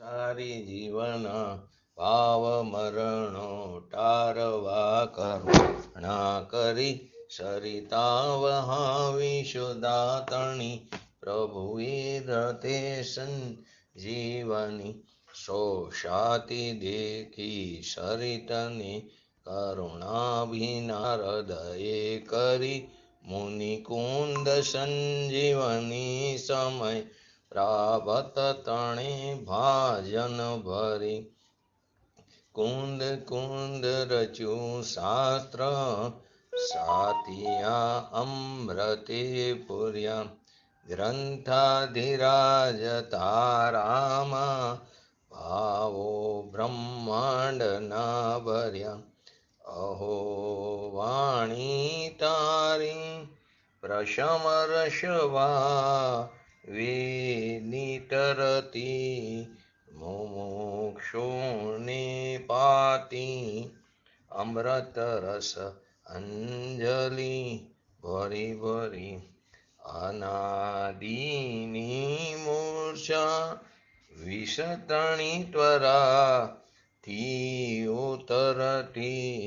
સારી જીવન ભાવ મરણો ટારવા કરુણા કરી સરિતા વહાવી સુદાતણી પ્રભુએ રતે સંજીવની શોષાતી દેખી સરિતને કરુણાભિના હૃદયે કરી મુનિકુંદ સંજીવની સમય પ્રાપ્ત તણે ભાજન ભરી કુંદ કુંદ રચ્યું શાસ્ત્ર સાતિયા અમૃતે પુર્યા ગ્રંથાધિરાજ તારામાં ભાવો બ્રહ્માંડના ભર્યા અહો વાણી તારી પ્રશમરશવા વિનિતરતી મુમુક્ષુને પાતી અમૃત રસ અંજલિ ભરી ભરી અનાદિની મૂર્છા વિષતણી ત્વરા થી ઉતરતી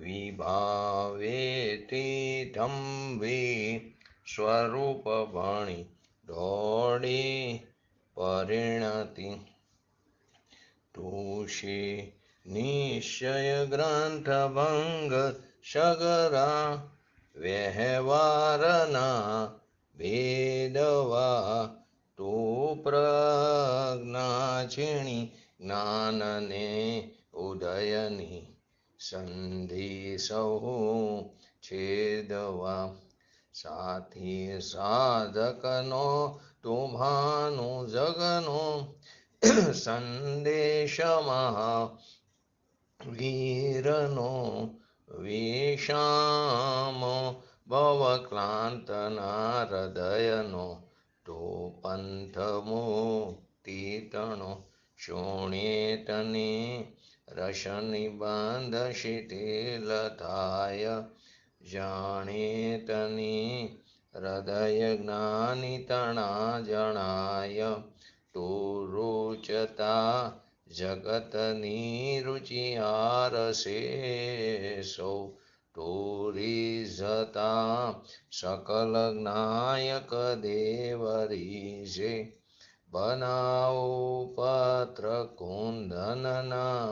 વિભાવેતી ધંભી સ્વરૂપ ભણી દોડી પરિણતિ તુષી નિશ્ચય ગ્રંથ ભંગ સગરા વ્યવહારના ભેદવા તું પ્રજ્ઞા છીણી જ્ઞાનને ઉદયની સંધિ સહુ છેદવા સાથી સાધકનો તું ભાનુ જગનો સંદેશમાં વીરનો વિષામ ભવક્લાંતના હૃદયનો તો પંથ મુક્તિ તણો શોણેતને રસનિબંધ શિથિલ થાય જાણે તની હૃદય જ્ઞાની તણા જણાય તો રૂચતા જગતની રુચિયારસે સૌ તોરી જતા સકલ જ્ઞાયક દેવરીશે બનાવો પત્ર કુંદનના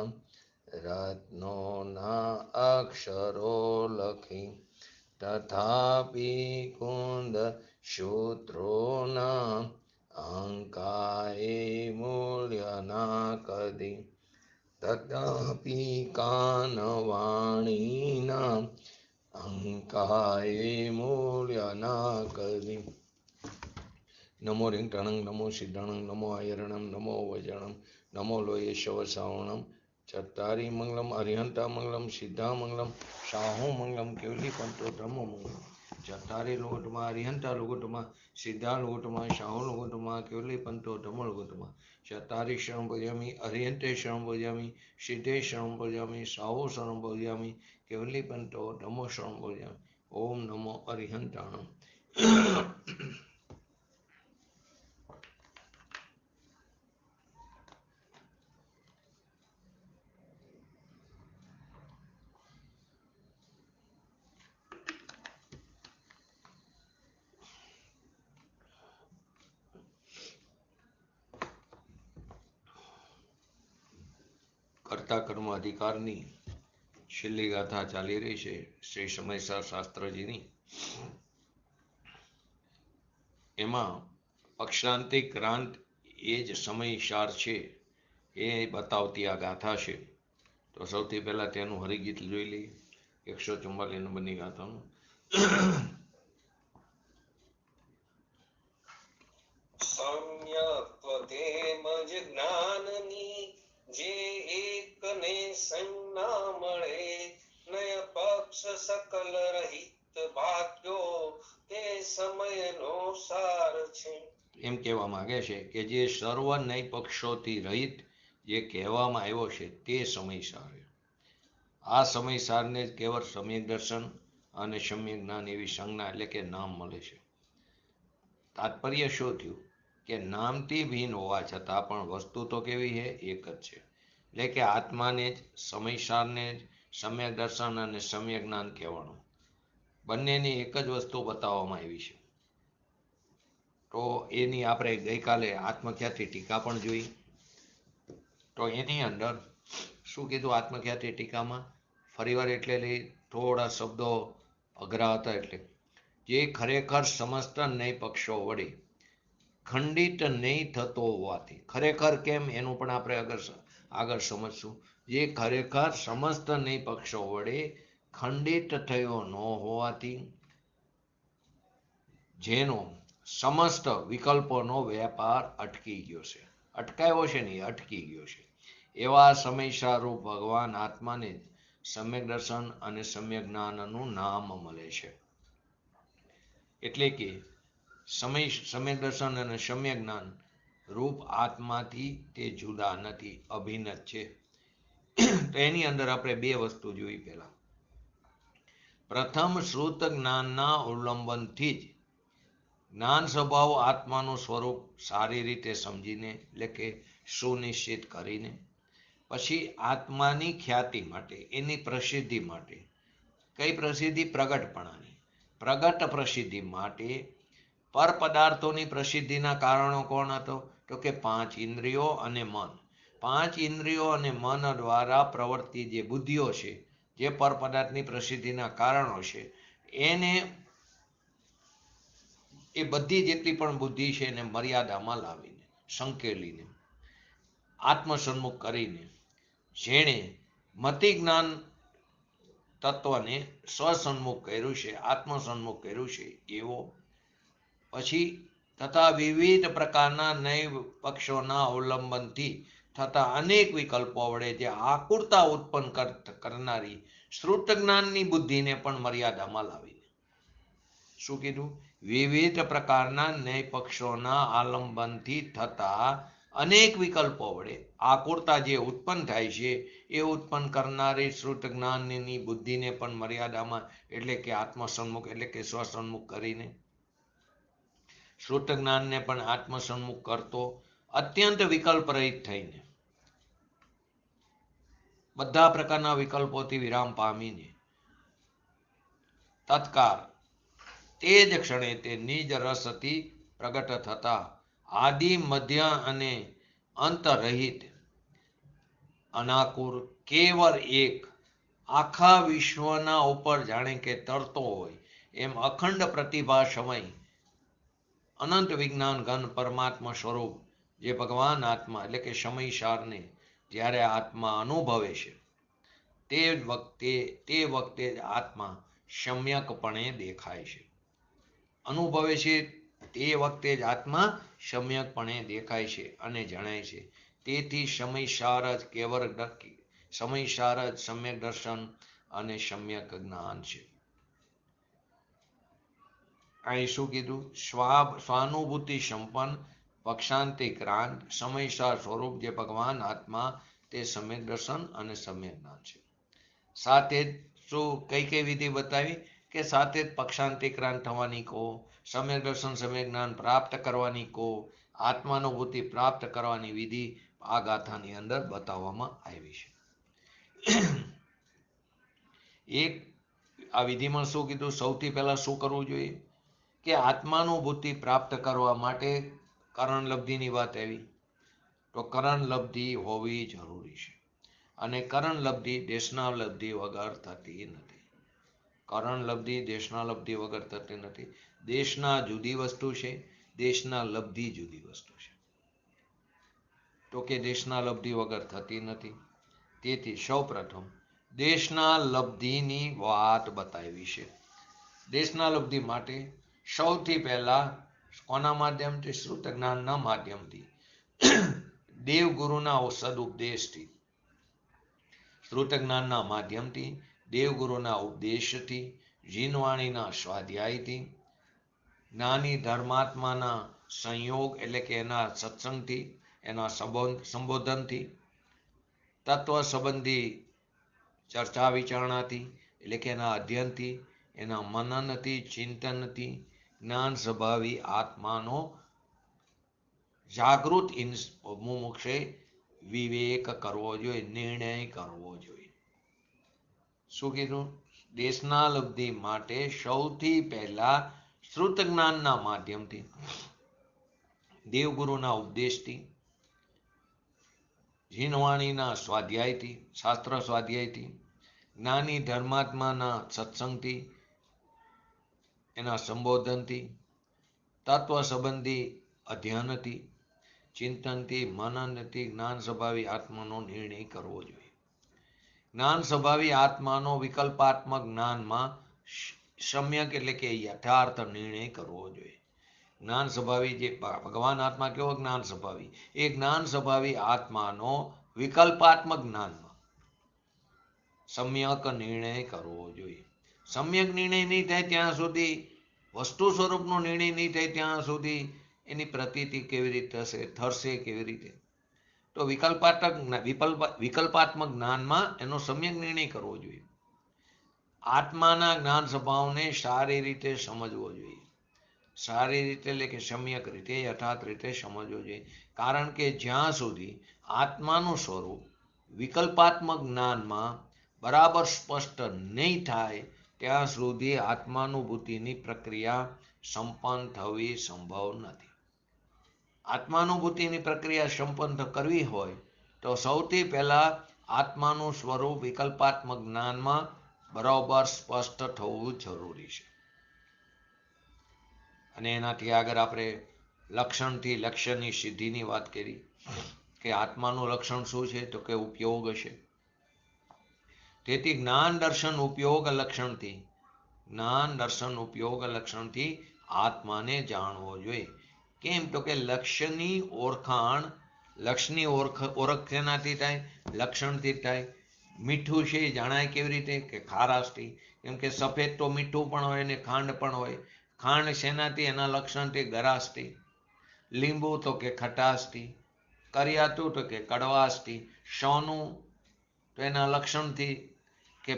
રત્નોના અક્ષરો લખી તથાપી કુંદ સૂત્રોના અંકાએ મૂલ્યના કદી તથાપી કાનવાણીના અંકાએ મૂલ્યના કદી નમો રિંગટણં નમો સિદ્ધાણં નમો આયરણં નમો વજણં નમો લોયેશવ સાવણં ચત્તારી મંગલમ અરિહંતા મંગલમ સિદ્ધા મંગલમ શાહુ મંગલમ કેવલી પંતો ધર્મો મંગલમ ચત્તારી લોકોટમાં અરિહંતા લોકોટમાં સિદ્ધા લોકોટમાં શાહુ લોકોટમાં કેવલી પંતો ધર્મો લોકોટમાં ચત્તારી શરણ ભજામી અરિહંતે શરણ ભજામી સિદ્ધે શરણ ભજામી શાહુ શરણ ભજામી કેવલી પંતો ધર્મો શરણ ભજામી ઓમ નમો અરિહંતાણં કર્તા કર્મ અધિકારની છેલ્લી ગાથા ચાલી રહી છે શ્રી સમયસાર શાસ્ત્રજીની. એમાં અક્ષરાંતિ ક્રાંત એ જ સમયસાર છે એ બતાવતી આ ગાથા છે. તો સૌથી પહેલા તેનું હરિગીત જોઈ લઈએ 144 નંબરની ગાથાનું. સમ્યક્ત્વતેમજ જ્ઞાનની જે એકને સંજ્ઞા મળે નય પક્ષ સકલ રહિત ભાગ્યો તે સમયનો સાર છે. એમ કહેવા માંગે છે કે જે સર્વ નય પક્ષોથી રહિત જે કહેવામાં આવ્યો છે તે સમયસાર. આ સમયસારને જ કેવળ સમ્યક દર્શન અને સમ્યક જ્ઞાન એવી સંજ્ઞા એટલે કે નામ મળે છે. તાત્પર્ય શું થયું કે નામથી ભિન્ન હોવા છતાં પણ વસ્તુ તો કેવી છે? એક જ છે. એટલે કે આત્માને જ, સમયસારને જ સમ્યક દર્શન અને સમ્યક જ્ઞાન કહેવાનું. બંનેની એક જ વસ્તુ બતાવવામાં આવી છે. તો એની આપણે ગઈકાલે આત્મખ્યાતિ ટીકા પણ જોઈ. તો એની અંદર શું કીધું આત્મખ્યાતિ ટીકામાં? ફરીવાર એટલે થોડા શબ્દો અઘરા હતા. એટલે જે ખરેખર સમસ્ત ન્યાય પક્ષો વડે ખંડિત નહીં થતો હોવાથી, ખરેખર કેમ એનું પણ આપણે આગળ સમજશું. જે ખરેખર સમસ્ત ન્યાય પક્ષો વડે ખંડિત થયો ન હોવાથી, જેનો સમસ્ત વિકલ્પોનો વેપાર અટકી ગયો છે, અટકાયો છે ને, અટકી ગયો છે, એવા સમયસારું ભગવાન આત્માને જ સમ્યક દર્શન અને સમ્યક જ્ઞાનનું નામ મળે છે. એટલે કે સમ્યક દર્શન અને સમ્યક જ્ઞાન રૂપ આત્માથી તે જુદા નથી, અભિન્ન છે. તો એની અંદર આપણે બે વસ્તુ જોઈ. પહેલા પ્રથમ, શ્રુત જ્ઞાનના ઉલ્લંઘનથી જ જ્ઞાન સ્વભાવ આત્માનું સ્વરૂપ સારી રીતે સમજીને, એટલે કે સુનિશ્ચિત કરીને, પછી આત્માની ખ્યાતિ માટે, એની પ્રસિદ્ધિ માટે, કઈ પ્રસિદ્ધિ? પ્રગટપણાની. પ્રગટ પ્રસિદ્ધિ માટે પર પદાર્થોની પ્રસિદ્ધિના કારણો કોણ હતો? તો કે 5 ઇન્દ્રિયો અને મન. 5 ઇન્દ્રિયો અને મન દ્વારા પ્રવૃત્તિ જે બુદ્ધિઓ છે, જે પર પદાર્થની પ્રસિદ્ધિના કારણો છે, એ બધી જેટલી પણ બુદ્ધિ છે એને મર્યાદામાં લાવીને, સંકેલીને, આત્મસન્મુખ કરીને, જેણે મતિ જ્ઞાન તત્વને સ્વસન્મુખ કર્યું છે, આત્મસન્મુખ કર્યું છે, એવો પછી તથા વિવિધ પ્રકારના નૈવ પક્ષોના અવલંબનથી થતા અનેક વિકલ્પો વડે જે આકુરતા ઉત્પન્ન કરનારી શ્રુત જ્ઞાનની બુદ્ધિને પણ મર્યાદામાં લાવીને. શું કીધું? વિવિધ પ્રકારના ન્યાય પક્ષોના આલંબનથી થતા અનેક વિકલ્પો વડે આકુરતા જે ઉત્પન્ન થાય છે, એ ઉત્પન્ન કરનારી શ્રુત જ્ઞાનની બુદ્ધિને પણ મર્યાદામાં, એટલે કે આત્મસન્મુખ, એટલે કે સ્વસન્મુખ કરીને, શ્રુત જ્ઞાનને પણ આત્મસન્મુખ કરતો અત્યંત વિકલ્પ રહિત થઈને, બધા પ્રકારના વિકલ્પોથી વિરામ પામીને તત્કાળ તે જ ક્ષણે તે નિજ રસથી પ્રગટ થતા આદિ, મધ્ય અને અંતરહિત અનાકુર કેવળ એક આખા વિશ્વના ઉપર જાણે કે તરતો હોય એમ અખંડ પ્રતિભા સમય અનંત વિજ્ઞાન ઘન પરમાત્મા સ્વરૂપ જે ભગવાન આત્મા, એટલે કે સમયસારને જ્યારે આત્મા અનુભવે છે, તે વખતે જ આત્મા સમ્યકપણે દેખાય છે. અનુભવે છે તે વખતે જ આત્મા સમ્યકપણે દેખાય છે અને જણાય છે. તેથી સમયસાર જ કેવળ સમયસાર જ સમ્યક દર્શન અને સમ્યક જ્ઞાન છે. અહીં શું કીધું? સ્વાનુભૂતિ સંપન્ન પક્ષાંતિક્રાંત સમયસાર સ્વરૂપ જે ભગવાન આત્મા, તે સમ્યક દર્શન અને સમ્યક જ્ઞાન છે. સાથે જ શું કઈ વિધિ બતાવી? કે સાથે જ પક્ષાંતિક્રાંત થવાની કહો, સમ્યક દર્શન સમ્યક જ્ઞાન પ્રાપ્ત કરવાની કહો, આત્માનુભૂતિ પ્રાપ્ત કરવાની વિધિ આ ગાથાની અંદર બતાવવામાં આવી છે. એક આ વિધિમાં શું કીધું? સૌથી પહેલા શું કરવું જોઈએ? કે આત્માનુભૂતિ પ્રાપ્ત કરવા માટે કરણલબ્ધિની વાત આવી. તો કરણલબ્ધિ હોવી જરૂરી છે. અને કરણલબ્ધિ દેશનાલબ્ધિ વગર થતી નથી. કરણલબ્ધિ દેશનાલબ્ધિ વગર થતી નથી. દેશના જુદી વસ્તુ છે, દેશના લબ્ધિ જુદી વસ્તુ છે. તો કે દેશના લબ્ધિ વગર થતી નથી. તેથી સૌપ્રથમ દેશના લબ્ધિની વાત બતાવી છે. દેશના લબ્ધિ માટે સૌથી પહેલા કોના માધ્યમથી? શ્રુત જ્ઞાનના માધ્યમથી, દેવગુરુના સદુપદેશથી, શ્રુત જ્ઞાનના માધ્યમથી, દેવગુરુના ઉપદેશથી, જીનવાણીના સ્વાધ્યાયથી, જ્ઞાની ધર્માત્માના સંયોગ, એટલે કે એના સત્સંગથી, એના સંબોધનથી, તત્વ સંબંધી ચર્ચા વિચારણાથી, એટલે કે એના અધ્યયનથી, એના મનનથી, ચિંતનથી જ્ઞાન સ્વભાવી આત્માનો જાગૃત મુમુક્ષે વિવેક કરવો જોઈએ, નિર્ણય કરવો જોઈએ. શું કીધું? દેશના લબ્ધિ માટે સૌથી પહેલા શ્રુત જ્ઞાનના માધ્યમથી, દેવગુરુના ઉપદેશથી, જીનવાણીના સ્વાધ્યાયથી, શાસ્ત્ર સ્વાધ્યાયથી, જ્ઞાની ધર્માત્માના સત્સંગથી, એના સંબોધનથી, તત્વ સંબંધી અધ્યયનથી, ચિંતનથી, મનનથી જ્ઞાન સ્વભાવી આત્માનો નિર્ણય કરવો જોઈએ. જ્ઞાન સ્વભાવી આત્માનો વિકલ્પાત્મક જ્ઞાનમાં સમ્યક એટલે કે યથાર્થ નિર્ણય કરવો જોઈએ. જ્ઞાન સ્વભાવી જે ભગવાન આત્મા કેવો જ્ઞાન સ્વભાવી, એ જ્ઞાન સ્વભાવી આત્માનો વિકલ્પાત્મક જ્ઞાનમાં સમ્યક નિર્ણય કરવો જોઈએ. સમ્યક નિર્ણય નહીં થાય ત્યાં સુધી, વસ્તુ સ્વરૂપનો નિર્ણય નહીં થાય ત્યાં સુધી એની પ્રતીતિ કેવી રીતે થશે કેવી રીતે? તો વિકલ્પાત્મક જ્ઞાનમાં એનો સમ્યક નિર્ણય કરવો જોઈએ. આત્માના જ્ઞાન સ્વભાવને સારી રીતે સમજવો જોઈએ. સારી રીતે એટલે કે સમ્યક રીતે, યથાર્થ રીતે સમજવો જોઈએ. કારણ કે જ્યાં સુધી આત્માનું સ્વરૂપ વિકલ્પાત્મક જ્ઞાનમાં બરાબર સ્પષ્ટ નહીં થાય ત્યાં સુધી આત્માનુભૂતિની પ્રક્રિયા સંપન્ન થવી સંભવ નથી. આત્માનુભૂતિની પ્રક્રિયા સંપન્ન કરવી હોય તો સૌથી પહેલા આત્માનું સ્વરૂપ વિકલ્પાત્મક જ્ઞાનમાં બરાબર સ્પષ્ટ થવું જરૂરી છે. અને એનાથી આગળ આપણે લક્ષણથી લક્ષ્યની સિદ્ધિની વાત કરી કે આત્માનું લક્ષણ શું છે? તો કે ઉપયોગ છે. તેથી જ્ઞાન દર્શન ઉપયોગ લક્ષણથી આત્માને જાણવો જોઈએ. કેમ? તો કે લક્ષ્યની ઓળખ શેનાથી થાય? લક્ષણથી થાય. મીઠું છે એ જાણાય કેવી રીતે? કે ખારાશથી. કેમ કે સફેદ તો મીઠું પણ હોય ને ખાંડ પણ હોય. ખાંડ શેનાથી? એના લક્ષણથી ગરાશથી. લીંબુ તો કે ખટાશથી. કરિયાતું તો કે કડવાશથી. સોનું તો એના લક્ષણથી કે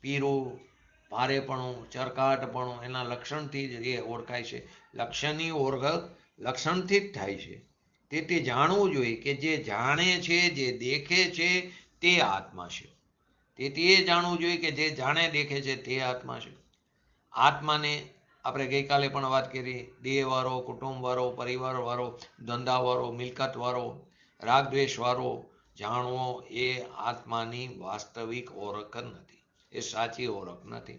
પીરું, ભારેપણું, ચરકાટપણું એના લક્ષણથી જ એ ઓળખાય છે. લક્ષ્યની ઓળખ લક્ષણથી જ થાય છે. તેથી જાણવું જોઈએ કે જે જાણે છે, જે દેખે છે તે આત્મા છે. તેથી એ જાણવું જોઈએ કે જે જાણે દેખે છે તે આત્મા છે. આત્માને આપણે ગઈકાલે પણ વાત કરી, દેહવાળો, કુટુંબવાળો, પરિવારવાળો, ધંધાવાળો, મિલકતવાળો, રાગદ્વેષવાળો જાણવો એ આત્માની વાસ્તવિક ઓળખ નથી. એ સાચી ઓળખ નથી.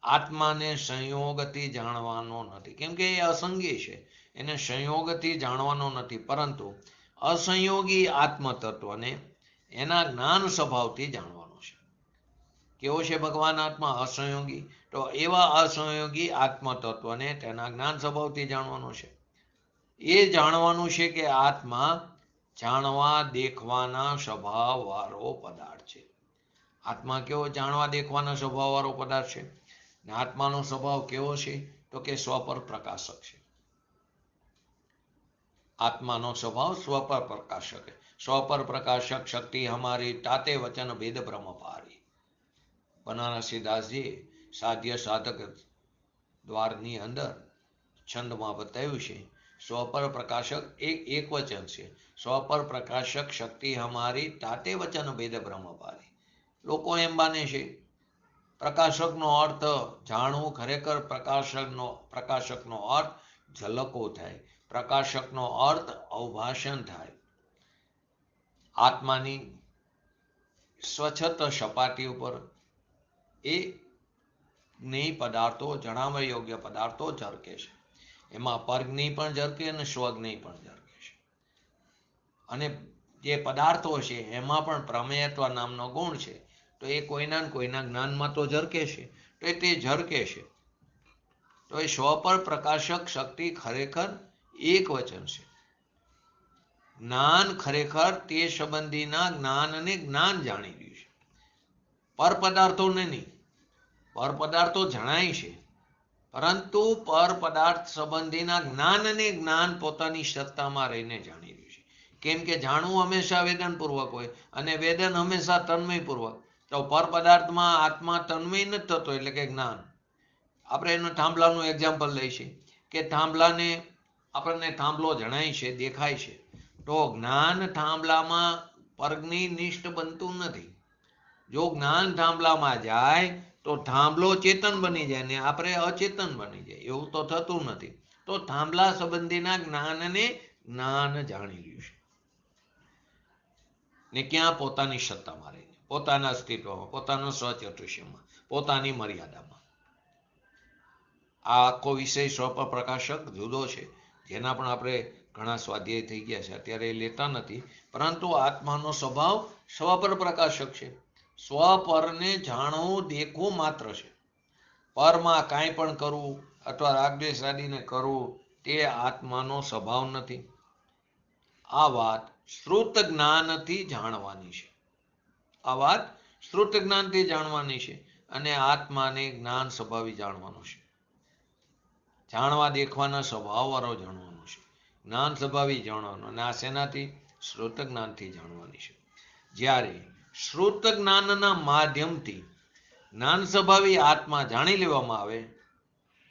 આત્માને સંયોગથી જાણવાનો નથી. કેમ કે એ અસંગી છે. એને સંયોગથી જાણવાનો નથી. પરંતુ અસંયોગી આત્મતત્વને એના જ્ઞાન સ્વભાવથી જાણવાનો છે. કેવો છે ભગવાન આત્મા? અસંયોગી. તો એવા અસંયોગી આત્મતત્વને તેના જ્ઞાન સ્વભાવથી જાણવાનો છે. એ જાણવાનું છે કે આત્મા જાણવા દેખવાના સ્વભાવ વાળો પદાર્થ છે. આત્મા કેવો? જાણવા દેખવાના સ્વભાવ વાળો પદાર્થ છે. આત્માનો સ્વભાવ કેવો છે? તો કે સ્વપર પ્રકાશક છે. આત્માનો સ્વભાવ સ્વપર પ્રકાશક છે. સ્વપર પ્રકાશક શક્તિ હમારી તાતે વચન ભેદ બ્રહ્મ પારી. બનારસી દાસજી સાધ્ય સાધક દ્વારની અંદર છંદમાં બતાવ્યું છે. સ્વપર પ્રકાશક એક વચન છે. સ્વપર પ્રકાશક શક્તિ હમારી તાતે વચન ભેદ બ્રહ્મ પારી. લોકો એમ માને છે પ્રકાશકનો અર્થ જાણવું. ખરેખર પ્રકાશકનો અર્થ ઝલકો થાય. પ્રકાશકનો અર્થ અવભાષણ થાય. આત્માની સ્વચ્છત સપાટી ઉપર એ જ્ઞેય પદાર્થો, જણાવવા યોગ્ય પદાર્થો ઝરકે છે. એમાં પરજ્ઞેય પણ ઝરકે અને સ્વજ્ઞેય પણ ઝરકે છે. અને જે પદાર્થો છે એમાં પણ પ્રમેયત્વ નામનો ગુણ છે. તો એ કોઈના જ્ઞાનમાં તો ઝરકે છે. તો તે ઝરકે છે. તો એ સ્વપર પ્રકાશક શક્તિ ખરેખર એક વચન છે. જ્ઞાન ખરેખર તે સંબંધીના જ્ઞાનને જ્ઞાન જાણી રહ્યું છે. પર પદાર્થોને નહીં. પર પદાર્થો જણાય છે, પરંતુ પર પદાર્થ સંબંધીના જ્ઞાનને જ્ઞાન પોતાની સત્તામાં રહીને જાણી રહ્યું છે. કેમ કે જાણવું હંમેશા વેદનપૂર્વક હોય અને વેદન હંમેશા તન્મયપૂર્વક. તો પર પદાર્થમાં આત્મા તન્મય નથી થતો એટલે કે જ્ઞાન. આપણે એનું થાંભલાનું એક્ઝામ્પલ લઈશું કે થાંભલાને આપણને થાંભલો જણાય છે, દેખાય છે, તો જ્ઞાન થાંભલામાં પરગ્નિનિષ્ઠ બનતું નથી. જો જ્ઞાન થાંભલામાં જાય તો થાંભલો ચેતન બની જાય ને આપણે અચેતન બની જાય. એવું તો થતું નથી. તો થાંભલા સંબંધીના જ્ઞાનને જ્ઞાન જાણી લ્યું છે. ને ક્યાં? પોતાની સત્તામાં રહીને, પોતાના અસ્તિત્વમાં, પોતાના સ્વચતુષ્યમાં, પોતાની મર્યાદામાં. આ આખો વિષય સ્વપ્રકાશક જુદો છે, જેના પણ આપણે ઘણા સ્વાધ્યાય થઈ ગયા છે, અત્યારે એ લેતા નથી. પરંતુ આત્માનો સ્વભાવ સ્વપર પ્રકાશક છે. સ્વપરને જાણવું દેખવું માત્ર છે. પરમાં કાંઈ પણ કરવું અથવા રાગદ્વેષાદીને કરવું તે આત્માનો સ્વભાવ નથી. આ વાત શ્રુત જ્ઞાનથી જાણવાની છે. આ વાત શ્રુત જ્ઞાનથી જાણવાની છે અને આત્માને જ્ઞાન સ્વભાવી જાણવાનું છે. જાણવા દેખવાના સ્વભાવવાળો જાણવાનો છે, જ્ઞાન સ્વભાવી જાણવાનું. અને આ શેનાથી? શ્રુત જ્ઞાનથી જાણવાની છે. જ્યારે શ્રુત જ્ઞાનના માધ્યમથી જ્ઞાન સ્વભાવી આત્મા જાણી લેવામાં આવે,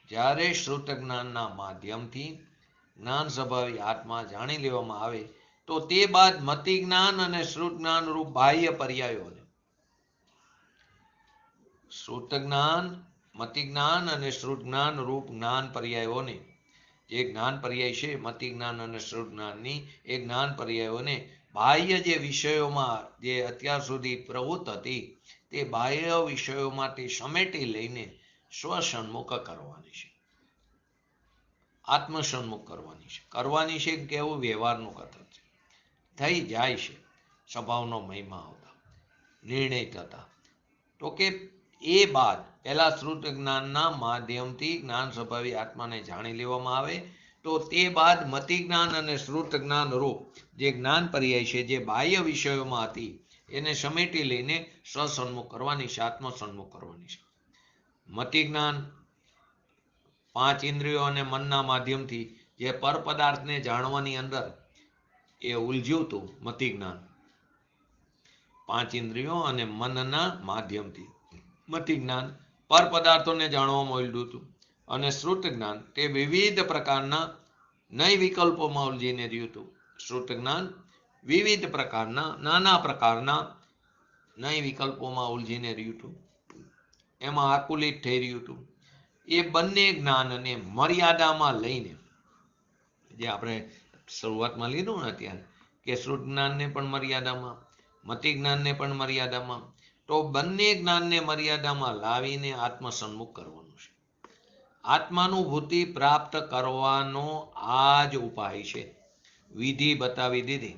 જ્યારે શ્રુત જ્ઞાનના માધ્યમથી જ્ઞાન સ્વભાવી આત્મા જાણી લેવામાં આવે, તો તે બાદ મતિ જ્ઞાન અને શ્રુત જ્ઞાન રૂપ બાહ્ય પર્યાયોને, શ્રુત જ્ઞાન, મતિ જ્ઞાન અને શ્રુત જ્ઞાન રૂપ જ્ઞાન પર્યાયોને, જે જ્ઞાન પર્યાય છે મતિ જ્ઞાન અને શ્રુત જ્ઞાનની, એ જ્ઞાન પર્યાયોને બાહ્ય જે વિષયોમાં જે અત્યાર સુધી પ્રવૃત્ત હતી તે બાહ્ય વિષયોમાંથી સમેટી લઈને સ્વસન્મુખ કરવાની છે, આત્મસન્મુખ કરવાની છે કેવું? વ્યવહારનું કથન છે. થઈ જાય છે સ્વભાવનો મહિમા આવતા, નિર્ણય થતા. તો કે એ બાદ પહેલા શ્રુત જ્ઞાનના માધ્યમથી જ્ઞાન સ્વભાવી આત્માને જાણી લેવામાં આવે, તો તે બાદ મતિ જ્ઞાન અને શ્રુત જ્ઞાન રૂપ જે જ્ઞાન પર્યાય છે, જે બાહ્ય વિષયોમાં હતી, એને સમેટી લઈને સ્વસન્મુખ કરવાની છે, આત્મસન્મુખ કરવાની છે. મતિ જ્ઞાન 5 ઇન્દ્રિયો અને મનના માધ્યમથી જે પર પદાર્થને જાણવાની અંદર એ ઉલઝ્યું હતું, મતિ જ્ઞાન 5 ઇન્દ્રિયો અને મનના માધ્યમથી મતિ જ્ઞાન પર પદાર્થોને જાણવામાં ઉલઝ્યું હતું. અને શ્રુત જ્ઞાન તે વિવિધ પ્રકારના નય વિકલ્પોમાં ઉલઝીને રહ્યું હતું. શ્રુત જ્ઞાન વિવિધ પ્રકારના, નાના પ્રકારના નય વિકલ્પોમાં ઉલઝીને રહ્યું હતું, એમાં આકુલિત થઈ રહ્યું હતું. એ બંને જ્ઞાનને મર્યાદામાં લઈને, જે આપણે શરૂઆતમાં લીધું ને અત્યારે, કે શ્રુત જ્ઞાનને પણ મર્યાદામાં, મતિ જ્ઞાનને પણ મર્યાદામાં, તો બંને જ્ઞાનને મર્યાદામાં લાવીને આત્મસન્મુખ કરવાનું છે. આત્માનુભૂતિ પ્રાપ્ત કરવાનો આ જ ઉપાય છે. વિધિ બતાવી દીધી.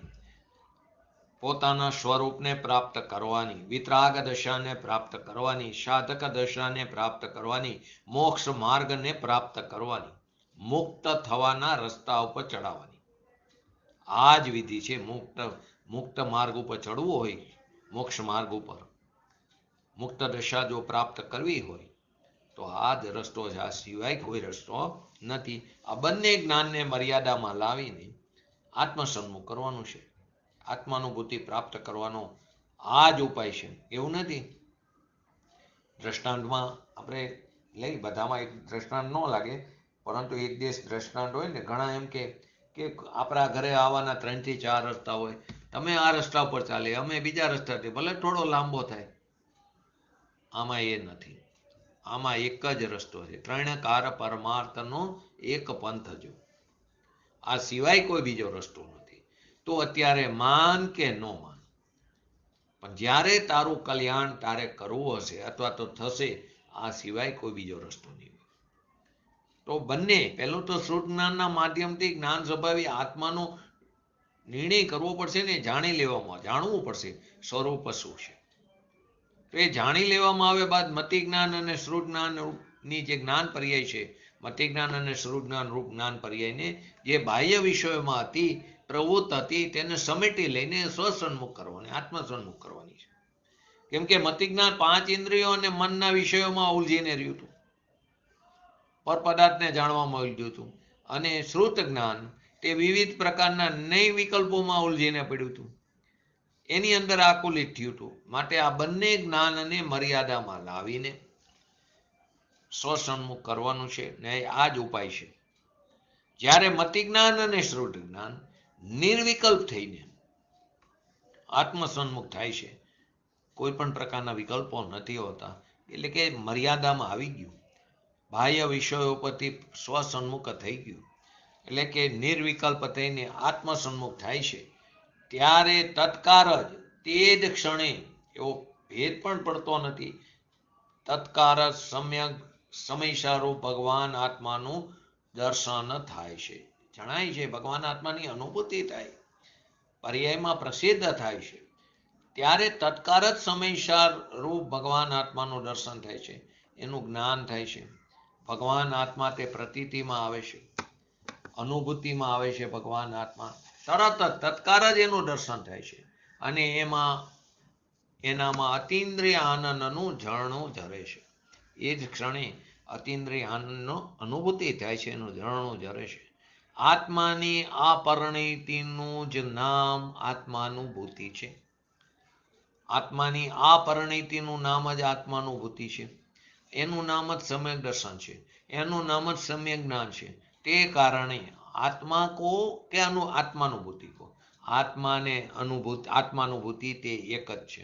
પોતાના સ્વરૂપને પ્રાપ્ત કરવાની, વિતરાગ દશાને પ્રાપ્ત કરવાની, સાધક દશાને પ્રાપ્ત કરવાની, મોક્ષ માર્ગને પ્રાપ્ત કરવાની, મુક્ત થવાના રસ્તા ઉપર ચડાવવાની. આ જ વિધિ છે. મુક્ત માર્ગ ઉપર ચડવું હોય, મોક્ષ માર્ગ ઉપર મુક્ત દશા જો પ્રાપ્ત કરવી હોય તો આ જ રસ્તો છે, આ સિવાય કોઈ રસ્તો નથી. આ બંને જ્ઞાનને મર્યાદામાં લાવીને આત્મસન્મુખ કરવાનું છે. આત્માનુભૂતિ પ્રાપ્ત કરવાનો આ જ ઉપાય છે. એવું નથી દ્રષ્ટાંતમાં આપણે લઈ, બધામાં એક દ્રષ્ટાંત ન લાગે, પરંતુ એક દેશ દ્રષ્ટાંત હોય ને, ઘણા એમ કે આપણા ઘરે આવવાના 3 થી 4 રસ્તા હોય, તમે આ રસ્તા પર ચાલે, અમે બીજા રસ્તાથી, ભલે થોડો લાંબો થાય. આમાં એ નથી. આમાં એક જ રસ્તો છે. ત્રણકાર પરમાર્થનો એક પંથ જો, આ સિવાય કોઈ બીજો રસ્તો નથી. તો અત્યારે માન કે ન માન, પણ જ્યારે તારું કલ્યાણ તારે કરવું હશે અથવા તો થશે, આ સિવાય કોઈ બીજો રસ્તો નહીં. તો બંને, પહેલું તો શ્રુત જ્ઞાનના માધ્યમથી જ્ઞાન સ્વભાવી આત્માનો નિર્ણય કરવો પડશે ને, જાણી લેવામાં, જાણવું પડશે સ્વરૂપ શું છે. તો એ જાણી લેવામાં આવે બાદ મતિ જ્ઞાન અને શ્રુત જ્ઞાનની જે જ્ઞાન પર્યાય છે, મતિ જ્ઞાન અને શ્રુત જ્ઞાન રૂપ જ્ઞાન પર્યાયને જે બાહ્ય વિષયોમાં હતી, પ્રવૃત્ત હતી, તેને સમેટી લઈને સ્વસન્મુખ કરવાની, આત્મસન્મુખ કરવાની છે. કેમ કે મતિ જ્ઞાન 5 ઇન્દ્રિયો અને મનના વિષયોમાં ઉલઝીને રહ્યું હતું, પર પદાર્થને જાણવામાં ઉલઝ્યું હતું. અને શ્રુત જ્ઞાન તે વિવિધ પ્રકારના નય વિકલ્પોમાં ઉલઝીને પડ્યું હતું, એની અંદર આકુલિત થયું હતું. માટે આ બંને જ્ઞાનને મર્યાદામાં લાવીને સ્વસન્મુખ કરવાનું છે ને આ જ ઉપાય છે. જ્યારે મતિ જ્ઞાન અને શ્રુતિ જ્ઞાન નિર્વિકલ્પ થઈને આત્મસન્મુખ થાય છે, કોઈ પણ પ્રકારના વિકલ્પો નથી હોતા, એટલે કે મર્યાદામાં આવી ગયું, બાહ્ય વિષયો પરથી સ્વસન્મુખ થઈ ગયું, એટલે કે નિર્વિકલ્પ થઈને આત્મસન્મુખ થાય છે, ત્યારે તત્કાળ જ તે જ ક્ષણે એવો ભેદ પણ પડતો નથી, તત્કાળ જ સમ્યક સમયસારું ભગવાન આત્માનું દર્શન થાય છે. જણાય છે ભગવાન આત્માની અનુભૂતિ થાય, પર્યાયમાં પ્રસિદ્ધ થાય છે, ત્યારે તત્કાળ જ સમયસાર રૂપ ભગવાન આત્માનું દર્શન થાય છે, એનું જ્ઞાન થાય છે. ભગવાન આત્મા તે પ્રતીતિમાં આવે છે, અનુભૂતિમાં આવે છે. ભગવાન આત્મા તરત જ તત્કાળ જ એનું દર્શન થાય છે, અને એનામાં અતિન્દ્રિય આનંદનું ઝરણું ઝરે છે. એ જ ક્ષણે અતિન્દ્રિય આનંદનો અનુભૂતિ થાય છે, એનું ઝરણું ઝરે છે. આત્માની આ પરિણીતિનું જ નામ આત્માનુભૂતિ છે. આત્માની આ પરિણીતિનું નામ જ આત્માનુભૂતિ છે. એનું નામ જ સમ્યક દર્શન છે, એનું નામ જ સમ્યક જ્ઞાન છે. તે કારણે આત્મા કો કે આત્માનુભૂતિ કો, આત્માને આત્માનુભૂતિ તે એક જ છે,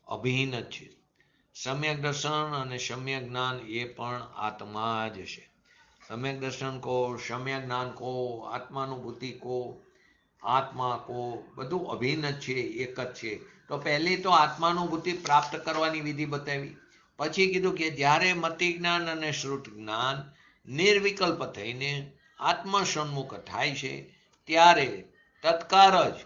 અભિન્ન જ છે. સમ્યક દર્શન અને સમ્યક જ્ઞાન એ પણ આત્મા જ છે. સમ્યક દર્શન કો, સમ્યક જ્ઞાન કો, આત્માનુભૂતિ કો, આત્મા કો, બધું અભિન્ન જ છે, એક જ છે. તો પહેલી તો આત્માનુભૂતિ પ્રાપ્ત કરવાની વિધિ બતાવી, પછી કીધું કે જ્યારે મતિ જ્ઞાન અને શ્રુતિ જ્ઞાન નિર્વિકલ્પ થઈને આત્મસન્મુખ થાય છે, ત્યારે તત્કાળ જ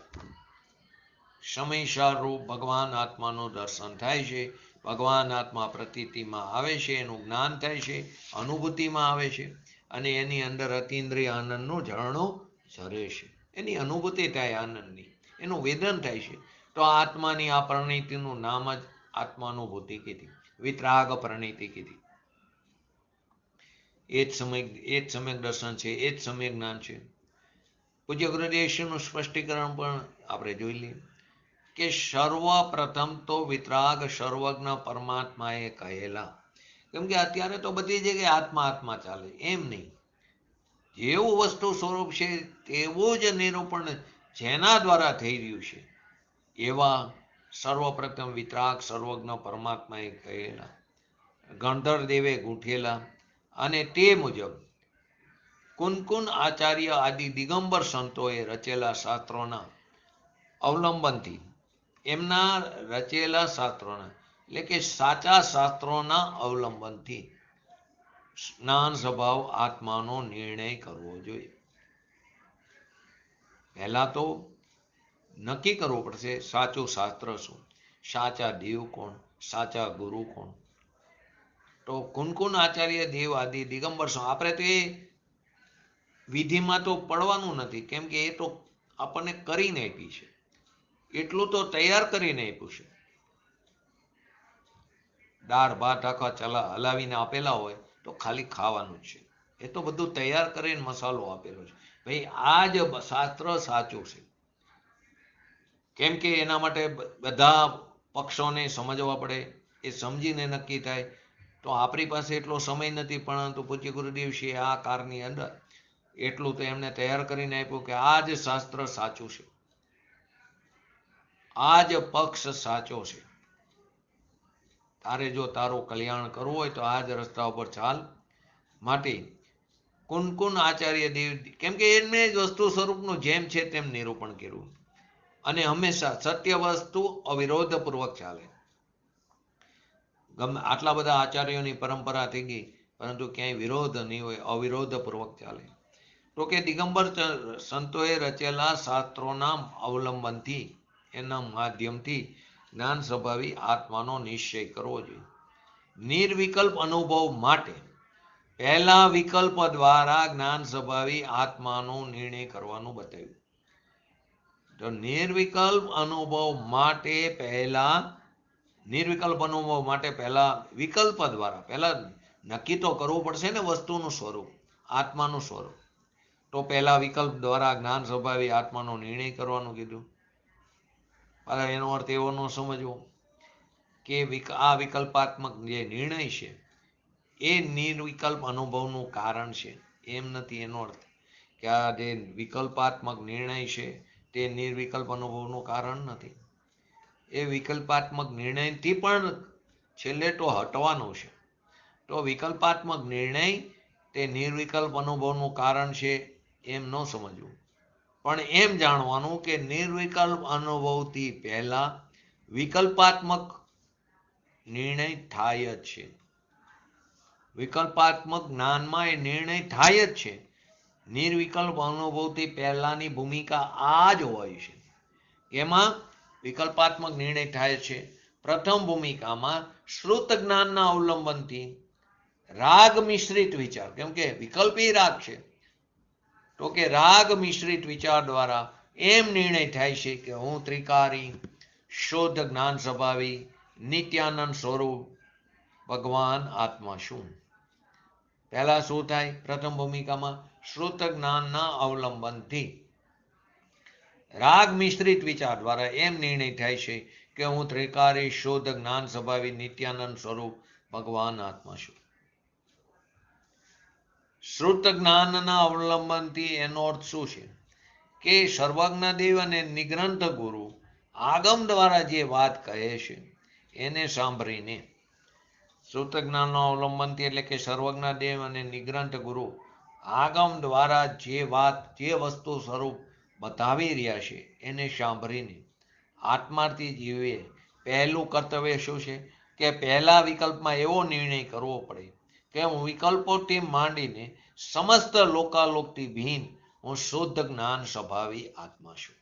સમયસાર રૂપ ભગવાન આત્માનું દર્શન થાય છે. ભગવાન આત્મા પ્રતીતિમાં આવે છે, એનું જ્ઞાન થાય છે, અનુભૂતિમાં આવે છે, અને એની અંદર અતિન્દ્રિય આનંદનું ઝરણું ઝરે છે. એની અનુભૂતિ થાય આનંદની, એનું વેદન થાય છે. તો આત્માની આ પરિણીતિનું નામ જ આત્માનુભૂતિ કીધી, વિતરાગ પરિણીતિ કીધી. એ જ સમ્યક દર્શન છે, એ જ સમ્યક જ્ઞાન છે. પૂજ્ય ગુરુદેવનું સ્પષ્ટીકરણ પણ આપણે જોઈ લઈએ કે સર્વપ્રથમ તો વિતરાગ સર્વજ્ઞ પરમાત્માએ કહેલા. કેમ કે અત્યારે તો બધી જગ્યાએ આત્મા આત્મા ચાલે, એમ નહીં. જેવું વસ્તુ સ્વરૂપ છે તેવું જ નિરૂપણ જેના દ્વારા થઈ રહ્યું છે, એવા સર્વપ્રથમ વિતરાગ સર્વજ્ઞ પરમાત્માએ કહેલા, ગણધર દેવે ગૂંથેલા, અને તે મુજબ કુનકુન આચાર્ય આદિ દિગંબર સંતોએ રચેલા શાસ્ત્રોના અવલંબનથી, એમના રચેલા શાસ્ત્રોના એટલે કે સાચા શાસ્ત્રોના અવલંબનથી જ્ઞાન સ્વભાવ આત્માનો નિર્ણય કરવો જોઈએ. પહેલા તો નક્કી કરવું પડશે સાચું શાસ્ત્ર શું, સાચા દેવ કોણ, સાચા ગુરુ કોણ. તો કુનકુન આચાર્ય દેવ આદિ દિગંબર શું, આપણે તો એ વિધિમાં તો પડવાનું નથી, કેમ કે એ તો આપણને કરીને આપી છે, એટલું તો તૈયાર કરીને આપ્યું છે. દાળ ભાત આખા ચલા હલાવીને આપેલા હોય તો ખાલી ખાવાનું જ છે. એ તો બધું તૈયાર કરીને મસાલો આપેલો છે. ભાઈ આ જ શાસ્ત્ર સાચું છે, કેમ કે એના માટે બધા પક્ષોને સમજવા પડે, એ સમજીને નક્કી થાય. તો આપણી પાસે એટલો સમય નથી, પરંતુ પૂજ્ય ગુરુદેવશ્રીએ આ કાળની અંદર એટલું તો એમને તૈયાર કરીને આપ્યું કે આ જ શાસ્ત્ર સાચું છે, આ જ પક્ષ સાચો છે. તારે જો તારું કલ્યાણ કરવું હોય તો આ જ રસ્તા ઉપર ચાલ. માટે કુનકુન આચાર્ય દેવ, કેમ કે એમને જ વસ્તુ સ્વરૂપનું જેમ છે તેમ નિરૂપણ કર્યું, અને હંમેશા સત્ય વસ્તુ અવિરોધપૂર્વક ચાલે. ગમે આટલા બધા આચાર્યોની પરંપરા થઈ ગઈ, પરંતુ ક્યાંય વિરોધ નહીં હોય, અવિરોધપૂર્વક ચાલે. તો કે દિગંબર સંતોએ રચેલા શાસ્ત્રોના અવલંબનથી, એના માધ્યમથી જ્ઞાન સ્વભાવી આત્માનો નિશ્ચય કરવો જોઈએ. નિર્વિકલ્પ અનુભવ માટે પહેલા વિકલ્પ દ્વારા જ્ઞાન સ્વભાવી આત્માનો નિર્ણય કરવાનું બતાવ્યું. તો નિર્વિકલ્પ અનુભવ માટે પહેલા વિકલ્પ દ્વારા પહેલા નક્કી તો કરવું પડશે ને વસ્તુનું સ્વરૂપ, આત્માનું સ્વરૂપ. તો પહેલા વિકલ્પ દ્વારા જ્ઞાન સ્વભાવી આત્માનો નિર્ણય કરવાનું કીધું. એનો અર્થ એવો ન સમજવો કે આ વિકલ્પાત્મક જે નિર્ણય છે એ નિર્વિકલ્પ અનુભવનું કારણ છે, એમ નથી એનો અર્થ. કે આ જે વિકલ્પાત્મક નિર્ણય છે તે નિર્વિકલ્પ અનુભવનું કારણ નથી. એ વિકલ્પાત્મક નિર્ણયથી પણ છેલ્લે તો હટવાનો છે. તો વિકલ્પાત્મક નિર્ણય તે નિર્વિકલ્પ અનુભવનું કારણ છે એમ ન સમજવું, પણ એમ જાણવાનું કે નિર્વિકલ્પ અનુભવથી પહેલા વિકલ્પાત્મક નિર્ણય થાય જ છે. વિકલ્પાત્મક જ્ઞાનમાં એ નિર્ણય થાય જ છે. નિર્વિકલ્પ અનુભવથી પહેલાની ભૂમિકા આ જ હોય છે. એમાં વિકલ્પાત્મક નિર્ણય થાય છે. પ્રથમ ભૂમિકામાં શ્રુત જ્ઞાનના અવલંબનથી રાગ મિશ્રિત વિચાર, કેમ કે વિકલ્પી રાગ છે, તો કે રાગ મિશ્રિત વિચાર દ્વારા એમ નિર્ણય થાય છે કે હું ત્રિકારી શુદ્ધ જ્ઞાન સ્વભાવી નિત્યાનંદ સ્વરૂપ ભગવાન આત્મા છું. પહેલા શું થાય? પ્રથમ ભૂમિકામાં શ્રુત જ્ઞાનના અવલંબનથી રાગ મિશ્રિત વિચાર દ્વારા એમ નિર્ણય થાય છે કે હું ત્રિકારી શુદ્ધ જ્ઞાન સ્વભાવી નિત્યાનંદ સ્વરૂપ ભગવાન આત્મા છું. શ્રુત જ્ઞાનના અવલંબનથી એનો અર્થ શું છે કે સર્વજ્ઞ દેવ અને નિગ્રંથ ગુરુ આગમ દ્વારા જે વાત કહે છે એને સાંભળીને, શ્રુત જ્ઞાનનો અવલંબનથી એટલે કે સર્વજ્ઞ દેવ અને નિગ્રંથ ગુરુ આગમ દ્વારા જે વાત, જે વસ્તુ સ્વરૂપ બતાવી રહ્યા છે એને સાંભળીને આત્માર્થી જીવે પહેલું કર્તવ્ય શું છે કે પહેલા વિકલ્પમાં એવો નિર્ણય કરવો પડે કે હું વિકલ્પોથી માંડીને સમસ્ત લોકાલોકથી ભિન્ન હું શુદ્ધ જ્ઞાન સ્વભાવી આત્મા છું.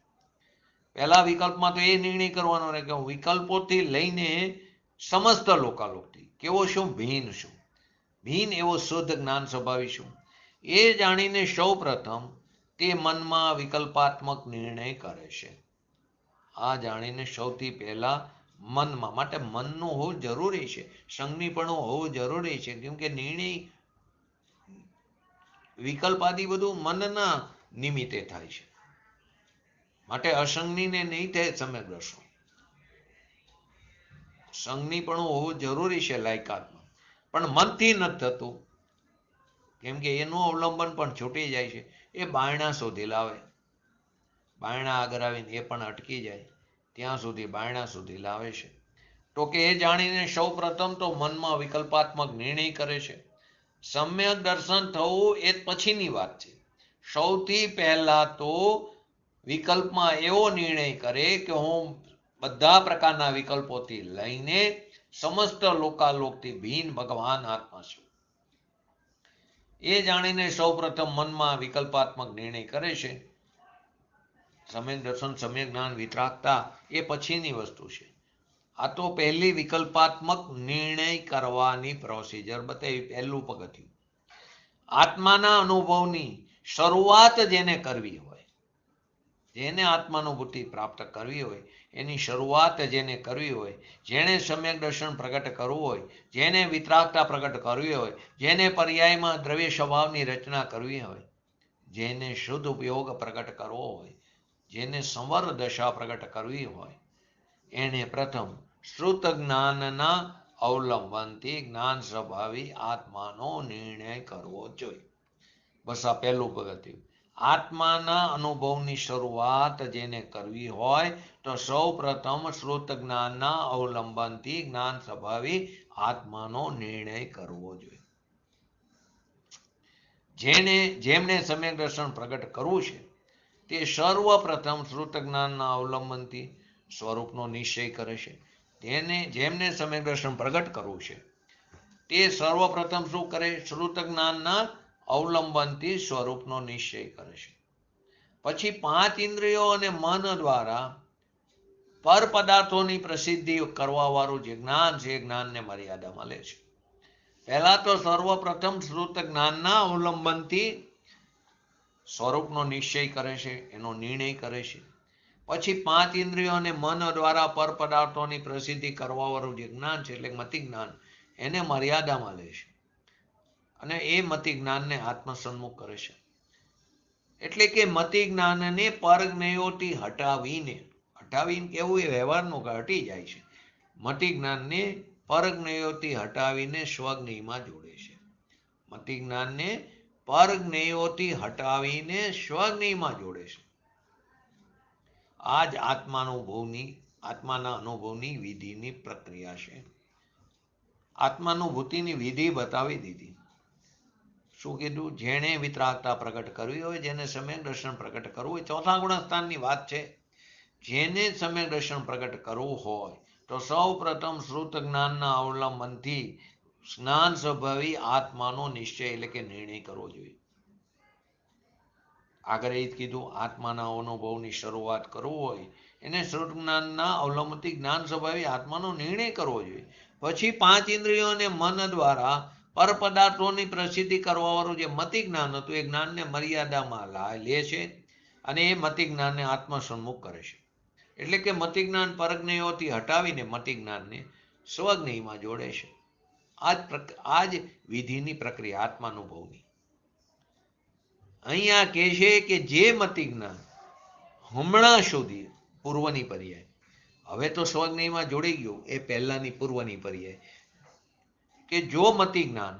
પહેલા વિકલ્પમાં તો એ નિર્ણય કરવાનો રહે કે હું વિકલ્પોથી લઈને સમસ્ત લોકાલોકથી કેવો છું? ભિન્ન છું. ભિન્ન એવો શુદ્ધ જ્ઞાન સ્વભાવી છું. એ જાણીને સૌ પ્રથમ તે મનમાં વિકલ્પાત્મક નિર્ણય કરે છે. આ જાણીને સૌથી પહેલા મનમાં, માટે મનનું હોવું જરૂરી છે, સંજ્ઞીપણું હોવું જરૂરી છે, કેમ કે નિર્ણય વિકલ્પાદી બધું મનના નિમિત્તે થાય છે. માટે અસંજ્ઞીને નહીં થાય સમ્યક દર્શન. સંજ્ઞીપણું હોવું જરૂરી છે લાયકાતમાં, પણ મનથી નથી થતું, કેમ કે એનું અવલંબન પણ છૂટી જાય છે. એ બાયણા સુધી લાવે, બાયણા આગળ આવીને એ પણ અટકી જાય, ત્યાં સુધી બાયણા સુધી લાવે છે. તો કે એ જાણીને સૌ પ્રથમ તો મનમાં વિકલ્પાત્મક નિર્ણય કરે છે. સમ્યક દર્શન થવું એ પછીની વાત છે. સૌથી પહેલા તો વિકલ્પમાં એવો નિર્ણય કરે કે હું બધા પ્રકારના વિકલ્પોથી લઈને સમસ્ત લોકાલોકથી ભિન્ન ભગવાન આત્મા છું. એ જાણીને સૌ પ્રથમ મનમાં વિકલ્પાત્મક નિર્ણય કરે છે. સમ્યક દર્શન, સમ્યક જ્ઞાન, વિતરાગતા એ પછીની વસ્તુ છે. આ તો પહેલી વિકલ્પાત્મક નિર્ણય કરવાની પ્રોસિજર બતાવી, પહેલું પગથિયું. આત્માના અનુભવની શરૂઆત જેને કરવી હોય, જેને આત્માનુભૂતિ પ્રાપ્ત કરવી હોય, એની શરૂઆત જેને કરવી હોય, જેને સમ્યક દર્શન પ્રગટ કરવું હોય, જેને વિતરાગતા પ્રગટ કરવી હોય, જેને પર્યાયમાં દ્રવ્ય સ્વભાવની રચના કરવી હોય, જેને શુદ્ધ ઉપયોગ પ્રગટ કરવો હોય, જેને સંવર દશા પ્રગટ કરવી હોય, એને પ્રથમ શ્રુત જ્ઞાનના અવલંબનથી જ્ઞાન સ્વભાવી આત્માનો નિર્ણય કરવો જોઈએ. બસ આ પહેલું પગથિયું. આત્માના અનુભવની શરૂઆત જેને કરવી હોય તો સૌ પ્રથમ શ્રુત જ્ઞાનના અવલંબનથી જ્ઞાન સ્વભાવી આત્માનો નિર્ણય કરવો જોઈએ. જેમને સમ્યક દર્શન પ્રગટ કરવું છે તે સર્વપ્રથમ શ્રુત જ્ઞાનના અવલંબનથી સ્વરૂપનો નિશ્ચય કરે છે. જેમને સમ્યક દર્શન પ્રગટ કરવું છે તે સર્વપ્રથમ શું કરે? શ્રુત જ્ઞાનના અવલંબનથી સ્વરૂપનો નિશ્ચય કરે છે. પછી 5 ઇન્દ્રિયો અને મન દ્વારા પર પદાર્થોની પ્રસિદ્ધિ કરવા વાળું જે જ્ઞાન છે એ જ્ઞાનને મર્યાદામાં લે છે. પહેલા તો સર્વપ્રથમ શ્રુત જ્ઞાનના અવલંબનથી સ્વરૂપનો નિશ્ચય કરે છે, એનો નિર્ણય કરે છે. પછી 5 ઇન્દ્રિયો અને મન દ્વારા પર પદાર્થોની પ્રસિદ્ધિ કરવા વાળું જે જ્ઞાન છે એટલે મતિ જ્ઞાન, એને મર્યાદામાં લે છે અને એ મતિ જ્ઞાનને આત્મસન્મુખ કરે છે. એટલે કે મતિ જ્ઞાનને પરજ્ઞેયોથી હટાવીને કેવું એ વ્યવહારનું હટી જાય છે. મતિ જ્ઞાનને પરજ્ઞેયોથી હટાવીને સ્વજ્ઞેયમાં જોડે છે. મતિ જ્ઞાનને પરજ્ઞેયોથી હટાવીને સ્વજ્ઞેયમાં જોડે છે. આ જ આત્માના અનુભવની વિધિની પ્રક્રિયા છે. આત્માનુભૂતિની વિધિ બતાવી દીધી. શું કીધું? જેણે વિતરાગતા પ્રગટ કરવી હોય, જેને સમ્યક દર્શન પ્રગટ કરવું હોય, ચોથા ગુણસ્થાનની વાત છે. જેને સમ્યક દર્શન પ્રગટ કરવું હોય તો સૌ પ્રથમ શ્રુત જ્ઞાનના અવલંબનથી જ્ઞાન સ્વભાવી આત્માનો નિશ્ચય એટલે કે નિર્ણય કરવો જોઈએ. આગળ એ જ કીધું, આત્માના અનુભવની શરૂઆત કરવું હોય એને શ્રુત જ્ઞાનના અવલંબનથી જ્ઞાન સ્વભાવી આત્માનો નિર્ણય કરવો જોઈએ. પછી 5 ઇન્દ્રિયો અને મન દ્વારા પર પદાર્થોની પ્રસિદ્ધિ કરવાવાળું જે મતિ જ્ઞાન હતું એ જ્ઞાનને મર્યાદામાં લે છે અને એ મતિ જ્ઞાનને આત્મસન્મુખ કરે છે. એટલે કે મતિ જ્ઞાન પરજ્ઞેયોથી હટાવીને મતિ જ્ઞાનને સ્વજ્ઞેયમાં જોડે છે. આ જ વિધિની પ્રક્રિયા આત્માનુભવની. અહીંયા કહે છે કે જે મતિ જ્ઞાન હમણાં સુધી પૂર્વની પર્યાય, હવે તો સ્વજ્ઞેયમાં જોડી ગયું, એ પહેલાની પૂર્વની પર્યાય, કે જો મતિ જ્ઞાન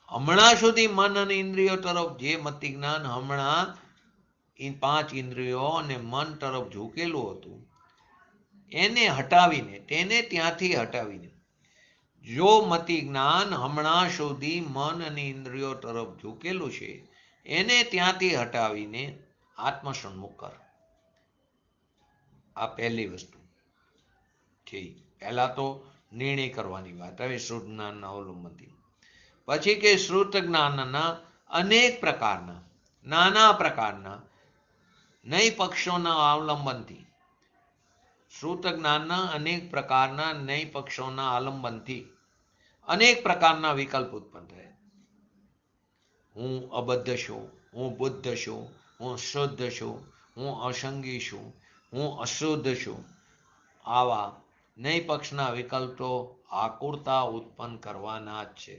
હમણાં સુધી મન અને ઇન્દ્રિયો તરફ, જે મતિ જ્ઞાન હમણાં 5 ઇન્દ્રિયો અને મન તરફ ઝૂકેલું હતું એને હટાવીને, તેને ત્યાંથી હટાવીને, જો મતિ જ્ઞાન હમણાં સુધી મન અને ઇન્દ્રિયો તરફ ઝૂકેલું છે એને ત્યાંથી હટાવીને આત્મસન્મુખ કર. આ પહેલી વસ્તુ છે. પહેલા તો નિર્ણય કરવાની વાત. હવે શ્રુત જ્ઞાનના અવલંબનથી પછી કે શ્રુત જ્ઞાનના અનેક પ્રકારના, નાના પ્રકારના નય પક્ષોના અવલંબનથી, શ્રુત જ્ઞાનના અનેક પ્રકારના નય પક્ષોના અવલંબનથી અનેક પ્રકારના વિકલ્પ ઉત્પન્ન થાય. હું અબદ્ધ છું, હું બુદ્ધ છું, હું શુદ્ધ છું, હું અસંગી છું, હું અશુદ્ધ છું. આવા નય પક્ષના વિકલ્પો આકુરતા ઉત્પન્ન કરવાના જ છે.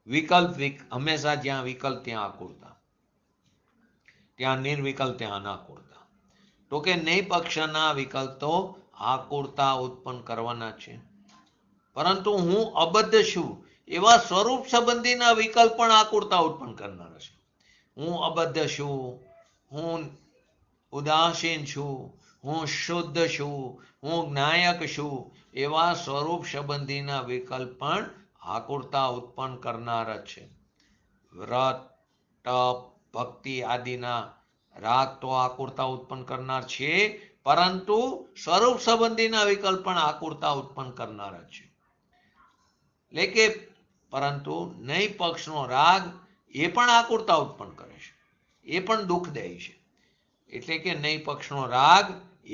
વિકલ્પ હંમેશા જ્યાં વિકલ્પ ત્યાં આકુરતા, ત્યાં નિર્વિકલ્પ ત્યાં અનાકુરતા. તો કે નય પક્ષના વિકલ્પો આકુરતા ઉત્પન્ન કરવાના છે. પરંતુ હું અબદ્ધ છું એવા સ્વરૂપ સંબંધીના વિકલ્પ પણ આકુરતા ઉત્પન્ન કરનાર છે. હું અબદ્ધ છું, હું ઉદાસીન છું, હું શુદ્ધ છું, હું જ્ઞાયક છું એવા સ્વરૂપ સંબંધીના વિકલ્પ પણ આકુરતા ઉત્પન્ન કરનાર જ છે. વ્રત, તપ, ભક્તિ આદિના રાગ તો આકુરતા ઉત્પન્ન કરનાર છે, પરંતુ સ્વરૂપ સંબંધીના વિકલ્પ પણ આકુરતા ઉત્પન્ન કરનાર જ છે. એટલે કે પરંતુ નય પક્ષનો રાગ એ પણ આકુરતા ઉત્પન્ન કરે છે, એ પણ દુઃખદાયી છે. એટલે કે નય પક્ષનો રાગ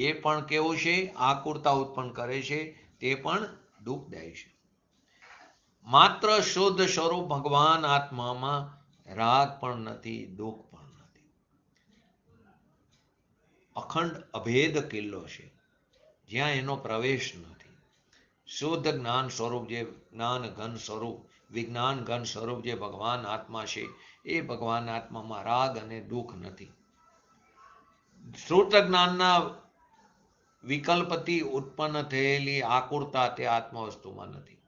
એ પણ કેવું છે? આકુરતા ઉત્પન્ન કરે છે, તે પણ દુઃખદાયી છે. માત્ર શુદ્ધ સ્વરૂપ ભગવાન આત્મામાં રાગ પણ નથી, દુઃખ પણ નથી. અખંડ અભેદ કિલ્લો છે જ્યાં એનો પ્રવેશ નથી. શુદ્ધ જ્ઞાન સ્વરૂપ, જે જ્ઞાન ઘન સ્વરૂપ, વિજ્ઞાન ઘન સ્વરૂપ જે ભગવાન આત્મા છે, એ ભગવાન આત્મામાં રાગ અને દુઃખ નથી. શ્રુત જ્ઞાનના વિકલ્પથી ઉત્પન્ન થયેલી આકુરતા તે આત્મવસ્તુમાં નથી.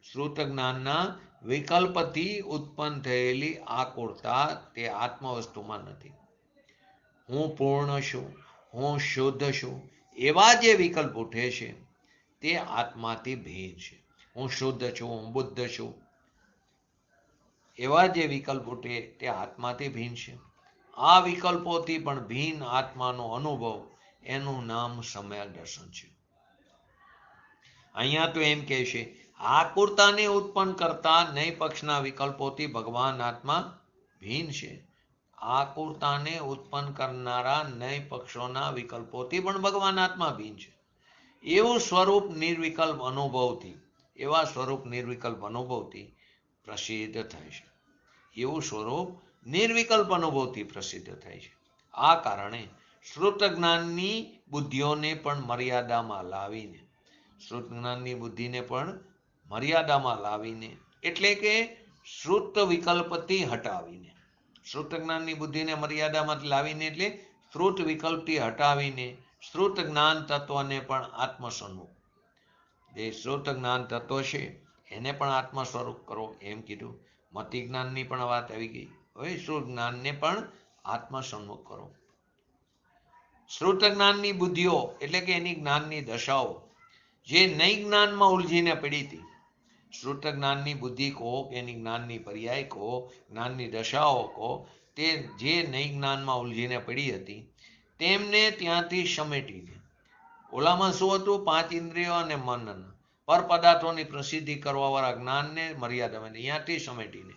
શ્રુત જ્ઞાનના વિકલ્પથી ઉત્પન્ન થયેલી આકુરતા તે આત્મવસ્તુમાં નથી. હું પૂર્ણ છું, હું શુદ્ધ છું એવા જે વિકલ્પ ઉઠે છે તે આત્માથી ભિન્ન છે. હું શુદ્ધ છું, હું બુદ્ધ છું એવા જે વિકલ્પ ઉઠે તે આત્માથી ભિન્ન છે. આ વિકલ્પોથી પણ ભિન્ન આત્માનો અનુભવ, એનું નામ સમ્યક દર્શન છે. અહીંયા તો એમ કહે છે, આકુરતાને ઉત્પન્ન કરતા નય પક્ષના વિકલ્પોથી ભગવાન આત્મા ભિન્ન છે. આકુરતાને ઉત્પન્ન કરનારા નય પક્ષોના વિકલ્પોથી પણ ભગવાન આત્મા ભિન્ન છે. એવું સ્વરૂપ નિર્વિકલ્પ અનુભવથી, એવા સ્વરૂપ નિર્વિકલ્પ અનુભવથી પ્રસિદ્ધ થાય છે. એવું સ્વરૂપ નિર્વિકલ્પ અનુભવથી પ્રસિદ્ધ થાય છે. આ કારણે શ્રુત જ્ઞાનની બુદ્ધિઓને પણ મર્યાદામાં લાવીને, શ્રુત જ્ઞાનની બુદ્ધિને પણ મર્યાદામાં લાવીને, એટલે કે શ્રુત વિકલ્પથી હટાવીને, શ્રુત જ્ઞાનની બુદ્ધિને મર્યાદામાંથી લાવીને એટલે શ્રુત વિકલ્પથી હટાવીને શ્રુત જ્ઞાન તત્વને પણ આત્મસ્વરૂપ, જે શ્રુત જ્ઞાન તત્વ છે એને પણ આત્મ સ્વરૂપ કરો એમ કીધું. મતિ જ્ઞાનની પણ વાત આવી ગઈ. હવે શ્રુત જ્ઞાનને પણ આત્મસન્મુખ કરો. શ્રુત જ્ઞાનની બુદ્ધિઓ એટલે કે એની જ્ઞાનની દશાઓ જે નઈ જ્ઞાનમાં ઉલઝીને પડી હતી, શ્રુત જ્ઞાનની બુદ્ધિ કહો કે એની જ્ઞાનની પર્યાય કહો, જ્ઞાનની દશાઓ કહો, તે જે નઈ જ્ઞાનમાં ઉલઝીને પડી હતી તેમને ત્યાંથી સમેટીને, ઓલામાં શું હતું? 5 ઇન્દ્રિયો અને મનન પર પદાર્થોની પ્રસિદ્ધિ કરવાવાળા જ્ઞાનને મર્યાદામાં અહીંયાથી સમેટીને,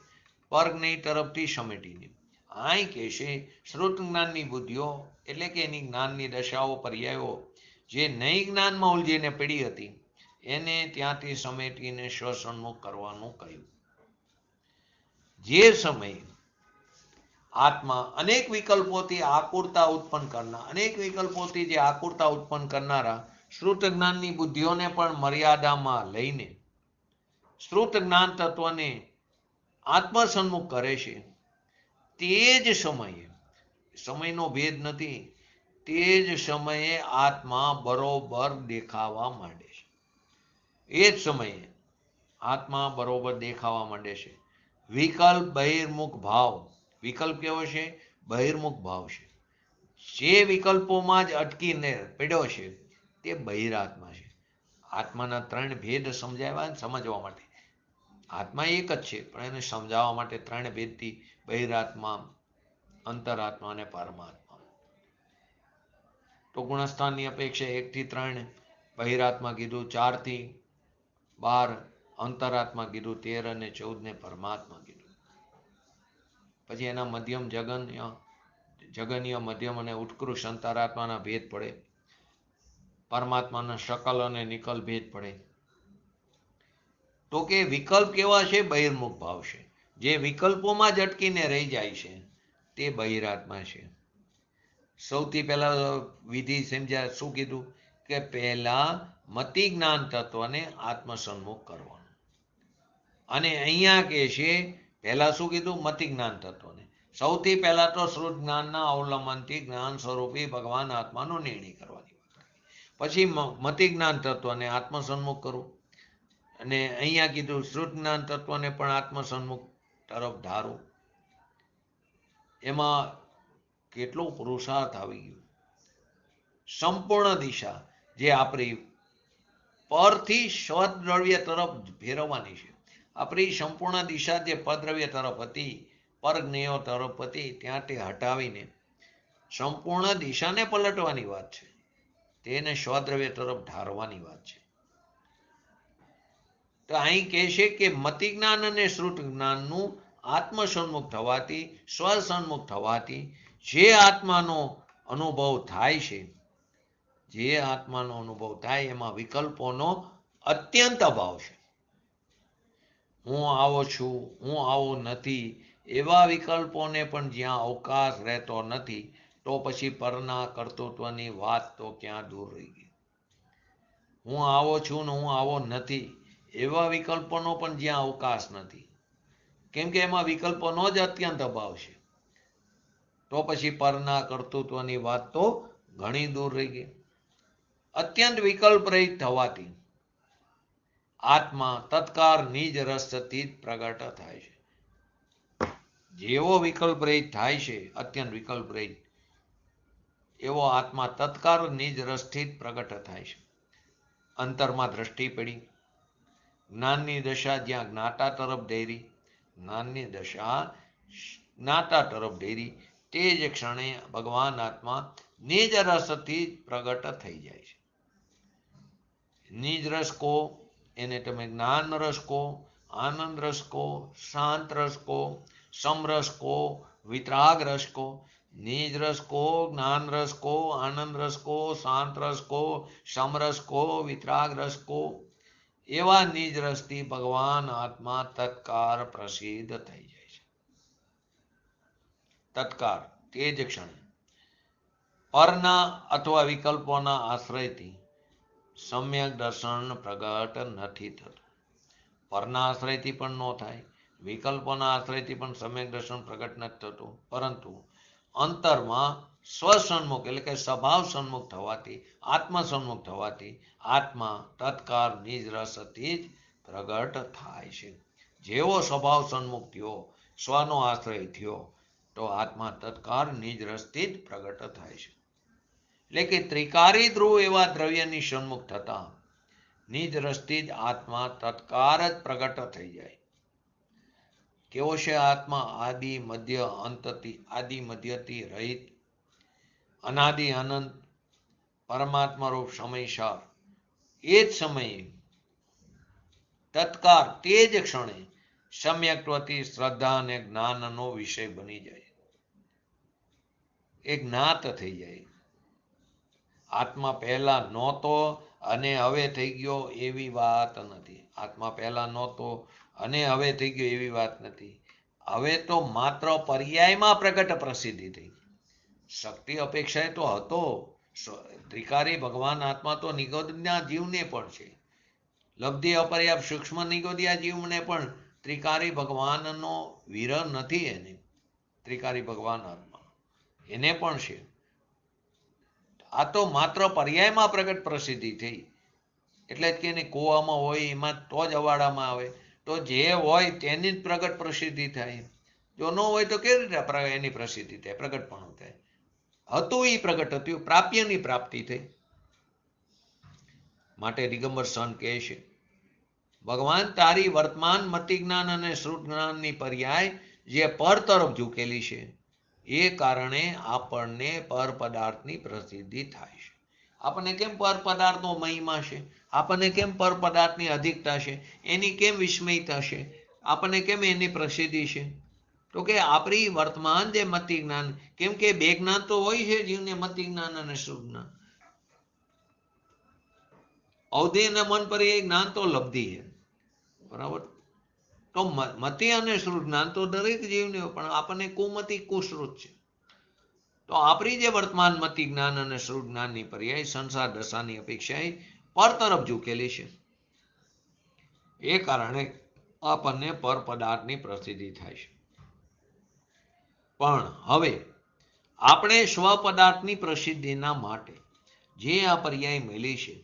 પરજ્ઞેય તરફથી સમેટીને અહીં કહેશે શ્રુત જ્ઞાનની બુદ્ધિઓ એટલે કે એની જ્ઞાનની દશાઓ પર્યાયો જે નઈ જ્ઞાનમાં ઉલઝીને પડી હતી એને ત્યાંથી સમેટીને સ્વસન્મુખ કરવાનું કહ્યું. જે સમયે આત્મા અનેક વિકલ્પોથી આકુરતા ઉત્પન્ન કરનાર, અનેક વિકલ્પોથી જે આકુરતા ઉત્પન્ન કરનારા શ્રુત જ્ઞાનની બુદ્ધિઓને પણ મર્યાદામાં લઈને શ્રુત જ્ઞાન તત્વને આત્મસન્મુખ કરે છે, તે જ સમયે, સમયનો ભેદ નથી, તે જ સમયે આત્મા બરોબર દેખાવા માંડે છે. એ જ સમયે આત્મા બરોબર દેખાવા માંડે છે. વિકલ્પ બહિર્મુખ ભાવ, વિકલ્પ કેવો છે? બહિર્મુખ ભાવ છે. જે વિકલ્પોમાં જ અટકીને પડ્યો છે તે બહિરાત્મા છે. આત્માના 3 ભેદ સમજાવ્યા સમજવા માટે. આત્મા એક જ છે પણ એને સમજાવવા માટે 3 ભેદથી બહિરાત્મા, અંતરાત્મા અને પરમાત્મા. તો ગુણસ્થાનની અપેક્ષા 1 થી 3 બહિરાત્મા કીધું, 4 થી 12 અંતરાત્મા કીધું, 13 અને 14 ને પરમાત્મા કીધું. પછી એના મધ્યમ જગન્ય મધ્યમ અને ઉત્કૃષ્ટ અંતરાત્માના ભેદ પડે. પરમાત્માના શકલ અને નિકલ ભેદ પડે. તો કે વિકલ્પ કેવા છે? બહિર્મુખ ભાવ છે. જે વિકલ્પોમાં જ અટકીને રહી જાય છે તે બહિરાત્મા છે. સૌથી પહેલા વિધિ સમજ્યા. શું કીધું? કે પહેલા મતિ જ્ઞાન તત્વને આત્મસન્મુખ કરવાનું. અને અહીંયા કે છે પહેલા શું કીધું? મતિ જ્ઞાન તત્વને. સૌથી પહેલા તો શ્રુત જ્ઞાનના અવલંબનથી જ્ઞાન સ્વરૂપી ભગવાન આત્માનો નિર્ણય કરવાની વાત. પછી મતિ જ્ઞાન તત્વને આત્મસન્મુખ કરવું. અને અહીંયા કીધું શ્રુત જ્ઞાન તત્વને પણ આત્મસન્મુખ તરફ ધારું. એમાં કેટલો પુરુષાર્થ આવી ગયો. સંપૂર્ણ દિશા જે આપણી પરથી સ્વદ્રવ્ય તરફ ફેરવવાની છે. આપણી સંપૂર્ણ દિશા જે પરદ્રવ્ય તરફ હતી, પરજ્ઞેયો તરફ હતી, ત્યાંથી હટાવીને સંપૂર્ણ દિશાને પલટવાની વાત છે. તેને સ્વદ્રવ્ય તરફ ઢારવાની વાત છે. તો અહીં કહે છે કે મતિ જ્ઞાન અને શ્રુત જ્ઞાનનું આત્મસન્મુખ થવાથી, સ્વસન્મુખ થવાથી જે આત્માનો અનુભવ થાય છે, જે આત્માનો અનુભવ થાય એમાં વિકલ્પોનો અત્યંત અભાવ છે. હું આવો છું, હું આવો નથી, એવા વિકલ્પોને પણ જ્યાં અવકાશ રહેતો નથી તો પછી પરના કર્તૃત્વની વાત તો ક્યાં દૂર રહી ગઈ. હું આવો છું ને હું આવો નથી એવા વિકલ્પોનો પણ જ્યાં અવકાશ નથી, કેમ કે એમાં વિકલ્પોનો જ અત્યંત અભાવ છે, તો પછી પરના કર્તૃત્વની વાત તો ઘણી દૂર રહી ગઈ. અત્યંત વિકલ્પ રહિત થવાથી આત્મા તત્કાળ નિજ રસથી જ પ્રગટ થાય છે. જેવો વિકલ્પ રહિત થાય છે, અત્યંત વિકલ્પ રહિત, એવો આત્મા તત્કાળ નિજ રસથી જ પ્રગટ થાય છે. અંતરમાં દ્રષ્ટિ પડી. જ્ઞાનની દશા જ્યાં જ્ઞાતા તરફ દોરી, જ્ઞાનની દશા જ્ઞાતા તરફ દોરી, તે જ ક્ષણે ભગવાન આત્મા નિજ રસથી જ પ્રગટ થઈ જાય છે. નિજ રસ કહો, એને તમે જ્ઞાન રસ કહો, આનંદ રસ કહો, શાંત રસ કહો, સમરસ કહો, વિતરાગ રસ કહો. નિજ રસ કહો, જ્ઞાન રસ કહો, આનંદ રસ કહો, શાંત રસ કહો, સમરસ કહો, વિતરાગ રસ કહો. એવા નિજ રસથી ભગવાન આત્મા તત્કાળ પ્રસિદ્ધ થઈ જાય છે. તત્કાળ, તે જ ક્ષણે. પરના અથવા વિકલ્પોના આશ્રયથી સમ્યક દર્શન પ્રગટ નથી થતું. પરના આશ્રયથી પણ ન થાય, વિકલ્પોના આશ્રયથી પણ સમ્યક દર્શન પ્રગટ નથી થતું, પરંતુ અંતરમાં સ્વસન્મુખ એટલે કે સ્વભાવ સન્મુખ થવાથી, આત્મસન્મુખ થવાથી આત્મા તત્કાળ નિજ રસથી જ પ્રગટ થાય છે. જેવો સ્વભાવ સન્મુખ થયો, સ્વનો આશ્રય થયો, તો આત્મા તત્કાળ નિજ રસથી જ પ્રગટ થાય છે. એટલે કે ત્રિકારી ધ્રુવ એવા દ્રવ્યની સન્મુખ થતા નિજ રસથી જ આત્મા તત્કાળ જ પ્રગટ થઈ જાય. કેવો છે આત્મા? આદિ મધ્ય અંતથી, આદિ મધ્યથી રહિત, અનાદિ અનંત, પરમાત્મા રૂપ સમયસાર. એ જ સમયે તત્કાળ તે જ ક્ષણે સમ્યક્ત્વથી શ્રદ્ધા અને જ્ઞાનનો વિષય બની જાય, એ જ્ઞાત થઈ જાય. આત્મા પહેલા નહોતો અને હવે થઈ ગયો એવી વાત નથી. આત્મા પહેલા નહોતો અને હવે થઈ ગયો એવી વાત નથી. હવે તો માત્ર પર્યાયમાં પ્રગટ પ્રસિદ્ધિ થઈ. શક્તિ અપેક્ષાએ તો હતો. ત્રિકારી ભગવાન આત્મા તો નિગોદના જીવને પણ છે. લબ્ધિ અપર્યાપ્ત સૂક્ષ્મ નિગોદિયા જીવને પણ ત્રિકારી ભગવાનનો વિરહ નથી. એને ત્રિકારી ભગવાન આત્મા એને પણ છે. આ તો માત્ર પર્યાયમાં પ્રગટ પ્રસિદ્ધિ થઈ. એટલે જ કે એને કૂવામાં હોય એમાં તો જ અવાડામાં આવે. તો જે હોય તેની જ પ્રગટ પ્રસિદ્ધિ થાય. જો ન હોય તો કેવી રીતે એની પ્રસિદ્ધિ થાય, પ્રગટપણું થાય? હતું એ પ્રગટ હતું, પ્રાપ્યની પ્રાપ્તિ થઈ. માટે દિગંબર સંત કહે છે, ભગવાન તારી વર્તમાન મતિ જ્ઞાન અને શ્રુત જ્ઞાનની પર્યાય જે પર તરફ ઝૂકેલી છે, એ કારણે આપણને પર પદાર્થની પ્રસિદ્ધિ થાય છે. આપણને કેમ પર પદાર્થનો મહિમા છે? આપણને કેમ પર પદાર્થની અધિકતા છે? એની કેમ વિસ્મયતા છે? આપણને કેમ એની પ્રસિદ્ધિ છે? તો કે આપણી વર્તમાન જે મતિ જ્ઞાન, કેમ કે બે જ્ઞાન તો હોય છે જીવને, મતિ જ્ઞાન અને શ્રુત જ્ઞાન. અવધિ અને મન પર એ જ્ઞાન તો લબ્ધિ છે, બરાબર. તો મતિ અને શ્રુત જ્ઞાન તો દરેક જીવને, પણ આપણને કુમતિ કુશ્રુત છે. તો આપણી જે વર્તમાન મતિ જ્ઞાન અને શ્રુત જ્ઞાનની પર્યાય સંસાર દશાની અપેક્ષાએ પર તરફ ઝૂકેલી છે. એ કારણે આપણને પર પદાર્થની પ્રસિદ્ધિ થાય છે. પણ હવે આપણે સ્વ પદાર્થની પ્રસિદ્ધિના માટે જે આ પર્યાય મેલી છે,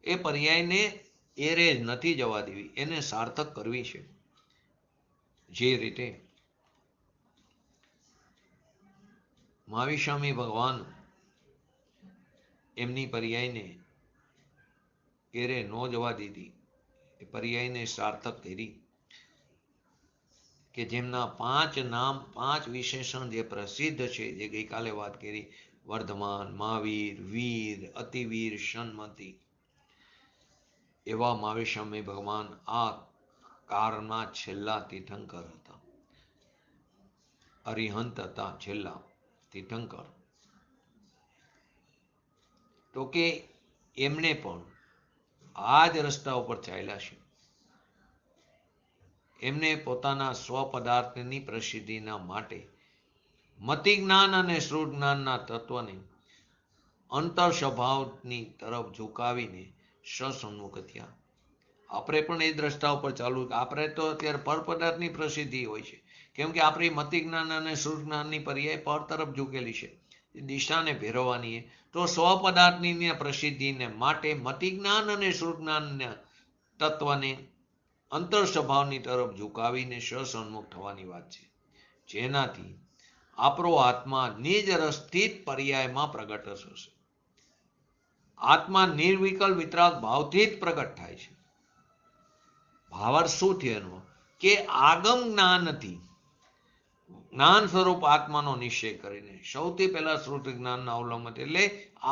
એ પર્યાયને એરે નથી જવા દેવી, એને સાર્થક કરવી છે. જે રીતે મહાવીર સ્વામી ભગવાન એમની પર્યાયને એરે ન જવા દીધી, એ પર્યાયને સાર્થક કરી. કે જેમના 5 નામ, 5 વિશેષણ જે પ્રસિદ્ધ છે, જે ગઈકાલે વાત કરી, વર્ધમાન, મહાવીર, વીર, અતિવીર, સન્મતિ, એવા મહાવીર સ્વામી ભગવાન આ કાળના છેલ્લા તીર્થંકર હતા, અરિહંત હતા, છેલ્લા તીર્થંકર. તો કે એમને પણ આ જ રસ્તા ઉપર ચાલ્યા છે. એમને પોતાના સ્વ પદાર્થની પ્રસિદ્ધિના માટે મતિ જ્ઞાન અને શ્રુત જ્ઞાનના તત્વને અંતર સ્વભાવની તરફ ઝુકાવીને સસન્મુખ થયા. આપણે પણ એ જ રસ્તા ઉપર ચાલુ. આપણે તો અત્યારે પર પદાર્થની પ્રસિદ્ધિ હોય છે, કેમ કે આપણી મતિ જ્ઞાન અને શ્રુત જ્ઞાનની પર્યાય પર તરફ ઝૂકેલી છે, દિશાને ફેરવવાની. તો સ્વ પદાર્થની પ્રસિદ્ધિને માટે મતિ જ્ઞાન અને શ્રુત જ્ઞાનના તત્વને અંતર સ્વભાવની તરફ ઝુકાવીને સસન્મુખ થવાની વાત છે, જેનાથી આપણો આત્મા નિજ રસથી જ પર્યાયમાં પ્રગટ થશે. આત્મા નિર્વિકલ્પ વિતરાગ ભાવથી જ પ્રગટ થાય છે. ભાવાર્થ શું થયો એનો? કે આગમ જ્ઞાનથી જ્ઞાન સ્વરૂપ આત્માનો નિશ્ચય કરીને, સૌથી પહેલા શ્રુત જ્ઞાનના અવલંબન, એટલે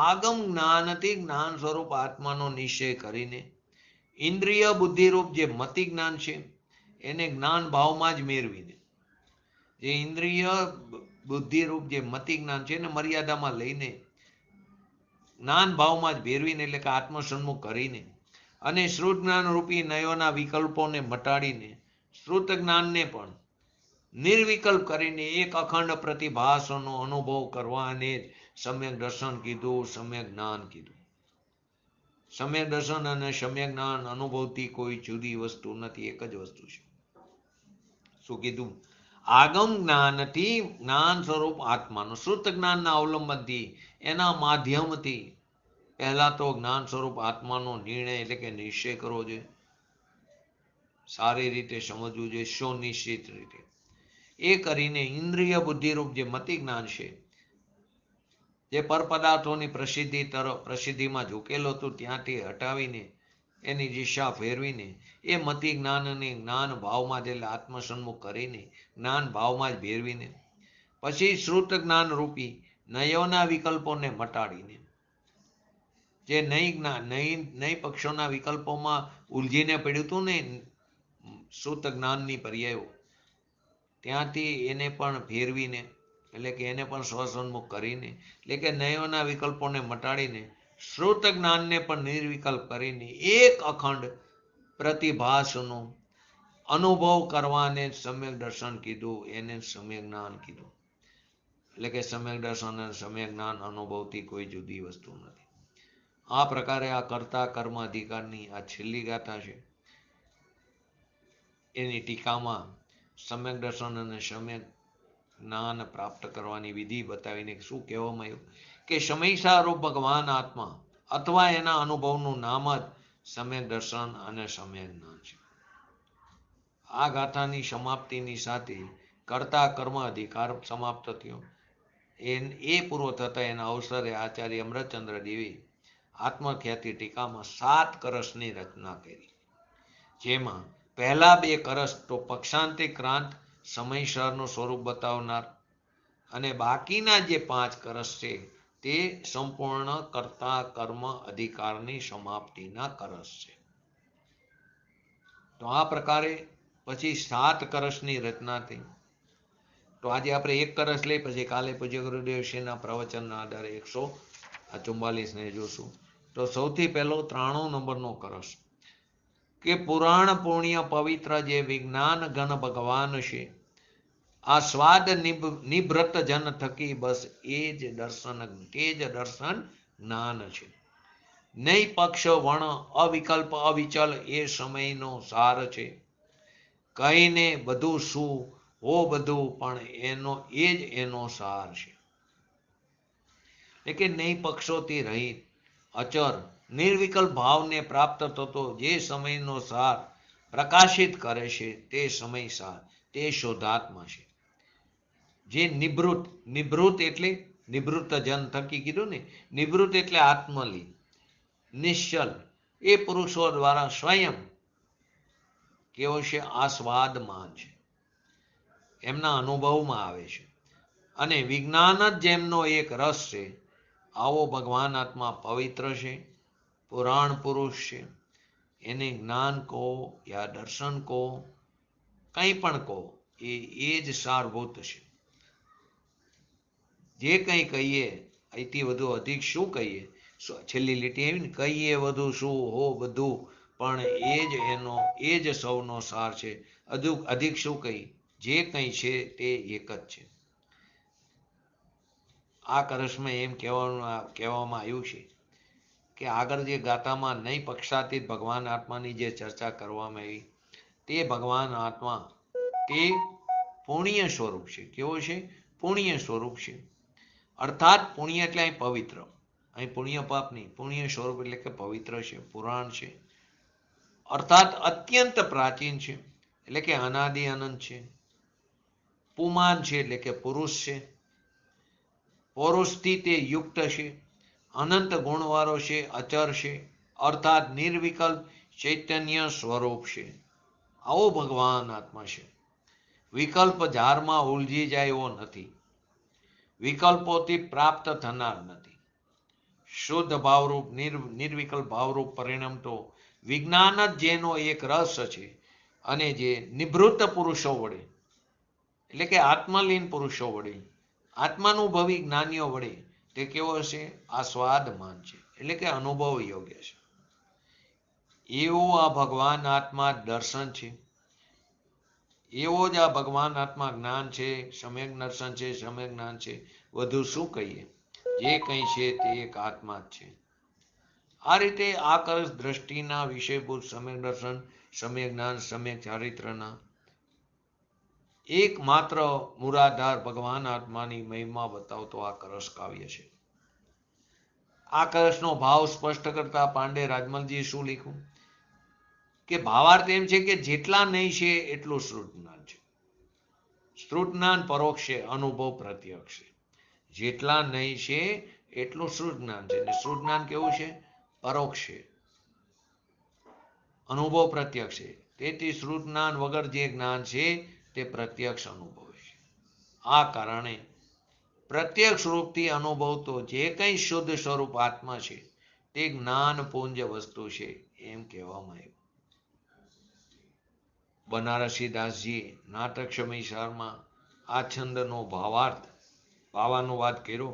આગમ જ્ઞાનથી જ્ઞાન સ્વરૂપ આત્માનો નિશ્ચય કરીને ઇન્દ્રિય બુદ્ધિરૂપ જે મતિ જ્ઞાન છે, એને જ્ઞાન ભાવમાં જ મેળવીને, જે ઇન્દ્રિય બુદ્ધિરૂપ જે મતિ જ્ઞાન છે એને મર્યાદામાં લઈને જ્ઞાન ભાવમાં જ ભેરવીને, એટલે કે આત્મસન્મુખ કરીને, અને શ્રુત જ્ઞાન રૂપી નયોના વિકલ્પોને મટાડીને શ્રુત જ્ઞાનને પણ નિર્વિકલ્પ કરીને એક અખંડ પ્રતિભાસનો અનુભવ કરવાને જ સમ્યક દર્શન કીધું, સમ્યક જ્ઞાન કીધું. સમ્યક દર્શન અને સમ્યક જ્ઞાન અનુભવથી કોઈ જુદી વસ્તુ નથી, એક જ વસ્તુ છે. શું કીધું? આગમ જ્ઞાનથી જ્ઞાન સ્વરૂપ આત્માનો, શ્રુત જ્ઞાનના અવલંબનથી, એના માધ્યમથી પહેલા તો જ્ઞાન સ્વરૂપ આત્માનો નિર્ણય એટલે કે નિશ્ચય કરવો જોઈએ. સારી રીતે સમજવું જોઈએ, સુનિશ્ચિત રીતે. એ કરીને ઇન્દ્રિય બુદ્ધિરૂપ જે મતિ જ્ઞાન છે, જે પરપદાર્થોની પ્રસિદ્ધિમાં ઝૂકેલો હતું ત્યાંથી હટાવીને એની દિશા ફેરવીને એ મતિ જ્ઞાનને જ્ઞાન ભાવમાં એટલે આત્મસન્મુખ કરીને જ્ઞાન ભાવમાં જ ભેરવીને પછી શ્રુત જ્ઞાન રૂપી નયોના વિકલ્પોને મટાડીને જે નય પક્ષોના વિકલ્પોમાં ઉલઝીને પડ્યું હતું ને શ્રુત જ્ઞાનની પર્યાયો, ત્યાંથી એને પણ ફેરવીને એટલે કે એને પણ સ્વસન્મુખ કરીને એટલે કે નયોના વિકલ્પોને મટાડીને શ્રુત જ્ઞાનને પણ નિર્વિકલ્પ કરીને એક અખંડ પ્રતિભાસનું અનુભવ કરવાને સમ્યક દર્શન કીધું, એને સમ્યક જ્ઞાન કીધું. એટલે કે સમ્યક દર્શન અને સમ્યક જ્ઞાન અનુભવથી કોઈ જુદી વસ્તુ નથી. આ પ્રકારે આ કર્તા કર્મ અધિકારની આ છેલ્લી ગાથા છે. એની ટીકામાં સમ્યક દર્શન અને સમ્યક જ્ઞાન પ્રાપ્ત કરવાની વિધિ બતાવીને શું કહેવામાં આવ્યું કે સમયસારૂપ ભગવાન આત્મા અથવા એના અનુભવનું નામ જ સમ્યક દર્શન અને સમ્યક જ્ઞાન છે. આ ગાથાની સમાપ્તિની સાથે કર્તા કર્મ અધિકાર સમાપ્ત થયો. એ પૂરો થતા એના અવસરે આચાર્ય અમૃતચંદ્ર દેવી આત્મખ્યાતિ ટીકામાં 7 કરસની રચના કરી. જેમાં પહેલા 2 કરસ તો પક્ષાંતિક્રાંત સમયસરનું સ્વરૂપ બતાવનાર અને બાકીના જે 5 કરસ છે તે સંપૂર્ણ કર્તા કર્મ અધિકારની સમાપ્તિના કરસ છે. તો આ પ્રકારે પછી 7 કરસની રચના થઈ. તો આજે આપણે 1 કરસ લઈ, પછી કાલે પૂજ્ય ગુરુદેવશ્રીના પ્રવચનના આધારે 144 જોશું. તો સૌથી પહેલો 93 નંબરનો કરસ કે પુરાણ પુણ્ય પવિત્ર જે વિજ્ઞાન ઘન ભગવાન છે, આ સ્વાદ નિભૃત જન થકી બસ એ જ દર્શન જ્ઞાન છે. નહી પક્ષ વણ અવિકલ્પ અવિચલ એ સમયનો સાર છે. કહીને બધું શું હો બધું પણ એનો સાર છે. એટલે કે નહી પક્ષોથી રહિત અચર નિર્વિકલ્પ ભાવને પ્રાપ્ત થતો જે સમયનો સાર પ્રકાશિત કરે છે તે સમય સાર, તે શોધાત્મા છે. જે નિભૃત એટલે નિવૃત્ત જન થકી કીધું ને, નિવૃત્ત એટલે આત્મલીન, નિશ્ચલ એ પુરુષો દ્વારા સ્વયં કેવો છે આસ્વાદમાન છે, એમના અનુભવમાં આવે છે. અને વિજ્ઞાન જ જેમનો એક રસ છે. આવો ભગવાન આત્મા પવિત્ર છે, પુરાણ પુરુષ છે. એને જ્ઞાન કહો યા દર્શન કહો, કંઈ પણ કહો, એ જ સારભૂત છે. જે કંઈ કહીએ અહીંથી વધુ અધિક શું કહીએ, છેલ્લી લીટી આવી ને, કહીએ વધુ શું હો બધું પણ એ જ સૌનો સાર છે. અધિક શું કહી, જે કંઈ છે તે એક જ છે. આ કરસમાં એમ કહેવામાં આવ્યું છે કે આગળ જે ગાથામાં નહીં પક્ષાતીત ભગવાન આત્માની જે ચર્ચા કરવામાં આવી, તે ભગવાન આત્મા તે પુણ્ય સ્વરૂપ છે. કેવો છે? પુણ્ય સ્વરૂપ છે. અર્થાત પુણ્ય એટલે અહીં પવિત્ર, અહીં પુણ્ય પાપ નહીં, પુણ્ય સ્વરૂપ એટલે કે પવિત્ર છે, પુરાણ છે. અર્થાત અત્યંત પ્રાચીન છે એટલે કે અનાદિ અનંત છે. પુમાન છે એટલે કે પુરુષ છે. પૌરુષથી તે યુક્ત છે, અનંત ગુણવાળો છે, અચર છે. અર્થાત નિર્વિકલ્પ ચૈતન્ય સ્વરૂપ છે. આવો ભગવાન આત્મા છે. વિકલ્પ ઝારમાં ઉલઝી જાય એવો નથી, વિકલ્પોથી પ્રાપ્ત થનાર નથી. શુદ્ધ ભાવરૂપ નિર્વિકલ્પ ભાવરૂપ પરિણમતો વિજ્ઞાન જ જેનો એક રસ છે. અને જે નિવૃત્ત પુરુષો વડે એટલે કે આત્મલીન પુરુષો વડે, આત્માનુભવી જ્ઞાનીઓ વડે તે કેવો છે? આસ્વાદમાન છે એટલે કે અનુભવ યોગ્ય છે. એવો આ ભગવાન આત્મા દર્શન છે, એવો જ આ ભગવાન આત્મા જ્ઞાન છે, સમ્યક દર્શન છે, સમ્યક જ્ઞાન છે. વધુ શું કહીએ, જે કંઈ છે તે એક આત્મા જ છે. આ રીતે આ કરસ દ્રષ્ટિના વિષયભૂત સમ્યક દર્શન, સમ્યક જ્ઞાન, સમ્યક ચારિત્રના એકમાત્ર મૂળાધાર ભગવાન આત્માની મહિમા બતાવતો આ કરસ કાવ્ય છે. આ કરસનો ભાવ સ્પષ્ટ કરતા પાંડે રાજમલજીએ શું લખ્યું કે ભાવાર્થ એમ છે કે જેટલા નહીં છે એટલું શ્રુત જ્ઞાન છે. શ્રુત જ્ઞાન પરોક્ષ છે, અનુભવ પ્રત્યક્ષ છે. જેટલા નહીં છે એટલું શ્રુત જ્ઞાન છે. ને શ્રુત જ્ઞાન કેવું છે? પરોક્ષ છે, અનુભવ પ્રત્યક્ષ છે. તેથી શ્રુત જ્ઞાન વગર જે જ્ઞાન છે તે પ્રત્યક્ષ અનુભવ છે. આ કારણે પ્રત્યક્ષ રૂપથી અનુભવતો જે કંઈ શુદ્ધ સ્વરૂપ આત્મા છે તે જ્ઞાન પુંજ વસ્તુ છે એમ કહેવામાં આવ્યું. બનારસી દાસજી નાટક સમયસારમાં આ છંદનો ભાવાનુવાદ કર્યો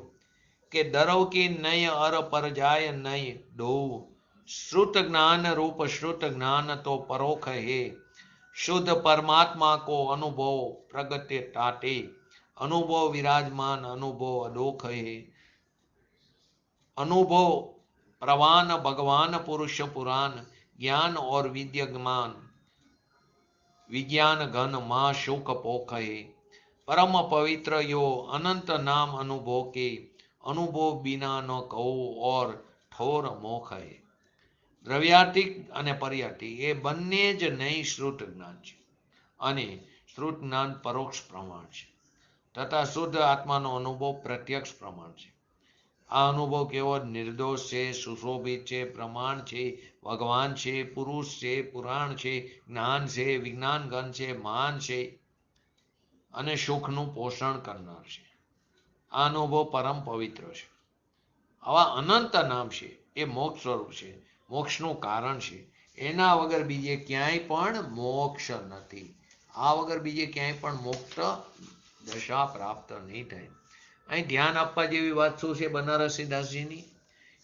કે દરવ કી નય અર પર જાય નય ડોવ, શ્રુત જ્ઞાન રૂપ શ્રુત જ્ઞાન તો પરોખ હે, શુદ્ધ પરમાत्मा को अनुभव प्रगटे टाटे, अनुभव विराजमान अनुभव अडोख है, अनुभव प्रवान भगवान पुरुष पुराण, ज्ञान और विद्यमान विज्ञान घन मां सुख पोख है, परम पवित्र यो अनंत नाम अनुभव के, अनुभव बिना न कहो और ठोर मोख है. દ્રવ્યાર્થિક અને પર્યાર્થિક એ બંને જ નહીં શ્રુત જ્ઞાન છે અને શ્રુત જ્ઞાન પરોક્ષ પ્રમાણ છે તથા શુદ્ધ આત્માનો અનુભવ પ્રત્યક્ષ પ્રમાણ છે. આ અનુભવ કેવો? નિર્દોષ છે, સુશોભિત છે, પ્રમાણ છે, ભગવાન છે, પુરુષ છે, પુરાણ છે, જ્ઞાન છે, વિજ્ઞાન ઘન છે, મહાન છે અને સુખનું પોષણ કરનાર છે. આ અનુભવ પરમ પવિત્ર છે. આવા અનંત નામ છે એ મોક્ષ સ્વરૂપ છે, મોક્ષનું કારણ છે. એના વગર બીજે ક્યાંય પણ મોક્ષ નથી. આ વગર બીજે ક્યાંય પણ મોક્ષ દશા પ્રાપ્ત નહીં થાય. અહીં ધ્યાન આપવા જેવી વાત શું છે બનારસી દાસજીની?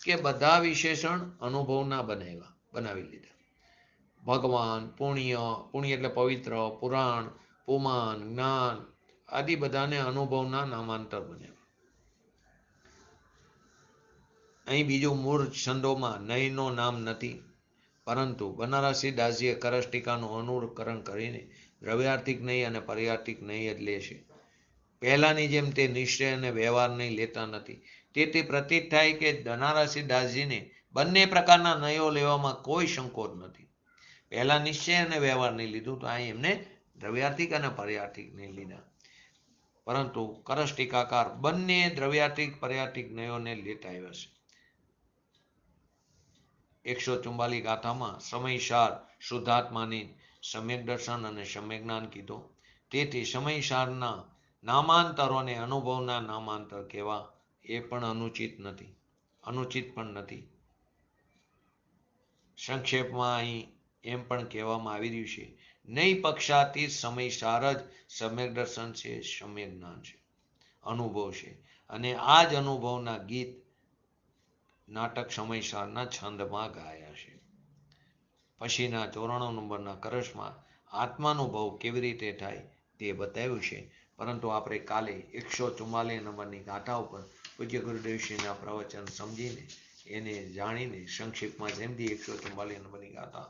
કે બધા વિશેષણ અનુભવના બનાવી લીધા. ભગવાન, પુણ્ય એટલે પવિત્ર, પુરાણ, પુમાન, જ્ઞાન આદિ બધાને અનુભવના નામાંતર બન્યા. અહીં બીજું મૂળ છંદોમાં નયનો નામ નથી, પરંતુ બનારસી દાસજીએ કરસ ટીકાનું અનુકરણ કરીને દ્રવ્યાર્થિક નહીં અને પર્યાર્થિક નહીં જ લે છે. પહેલાની જેમ તે નિશ્ચય અને વ્યવહાર નહીં લેતા નથી. તેથી પ્રતીત થાય કે બનારસી દાસજીને બંને પ્રકારના નયો લેવામાં કોઈ સંકોચ નથી. પહેલા નિશ્ચય અને વ્યવહાર નહીં લીધું તો અહીં એમને દ્રવ્યાર્થિક અને પર્યાર્થિક નહીં લીધા, પરંતુ કરસ ટીકાકાર બંને દ્રવ્યાર્થિક પર્યાર્થિક નયોને લેતા આવ્યા છે. 144 ગાથામાં સમયસાર શુદ્ધાત્માની સમ્યક દર્શન અને સમ્યક જ્ઞાન કીધો. તેથી સમયસારના નામાંતરોને અનુભવના નામાંતર કહેવા એ પણ અનુચિત પણ નથી. સંક્ષેપમાં અહીં એમ પણ કહેવામાં આવી રહ્યું છે, નહીં પક્ષાતીત સમયસાર જ સમ્યક દર્શન છે, સમ્યક જ્ઞાન છે, અનુભવ છે. અને આ જ અનુભવના ગીત નાટક સમયસારના છંદમાં ગાયા છે. પછીના 94 નંબરના કરસમાં આત્માનુભવ કેવી રીતે થાય તે બતાવ્યું છે, પરંતુ આપણે કાલે 144 નંબરની ગાથા ઉપર પૂજ્ય ગુરુદેવશ્રીના પ્રવચન સમજીને એને જાણીને સંક્ષિપ્તમાં જેમથી 144 નંબરની ગાથા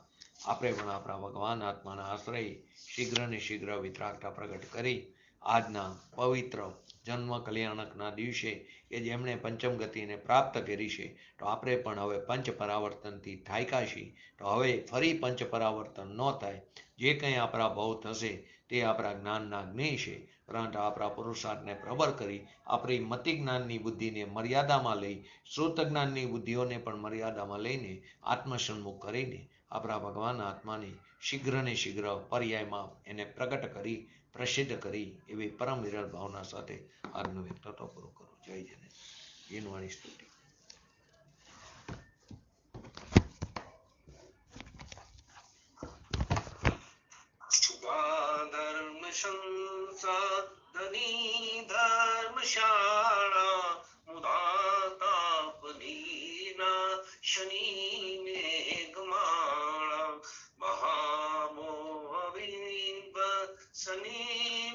આપણે પણ આપણા ભગવાન આત્માના આશ્રય શીઘ્ર ને શીઘ્ર વિતરાગતા પ્રગટ કરી આજના પવિત્ર જન્મ કલ્યાણકના દિવસે કે જેમણે પંચમ ગતિને પ્રાપ્ત કરી છે, તો આપણે પણ હવે પંચ પરાવર્તનથી થાક્યા છીએ, તો હવે ફરી પંચ પરાવર્તન ન થાય. જે કંઈ આપણા ભવ થશે તે આપણા જ્ઞાનના જ્ઞેય છે, પરંતુ આપણા પુરુષાર્થને પ્રબળ કરી આપણી મતિ જ્ઞાનની બુદ્ધિને મર્યાદામાં લઈ, શ્રુત જ્ઞાનની બુદ્ધિઓને પણ મર્યાદામાં લઈને આત્મસન્મુખ કરીને આપણા ભગવાન આત્માને શીઘ્ર ને શીઘ્ર પર્યાયમાં એને પ્રગટ કરી પ્રસિદ્ધ કરી એવી પરમ વિરલ ભાવના સાથે આજનો વ્યક્તિત્વ પૂરો કરું. જય જને જીનવાણી સ્તુતિ. ધર્મ સંસાધની ધર્મશાળા મુદાતાપદીના શનિ મેઘમાળા મહામોહવિવ શનિ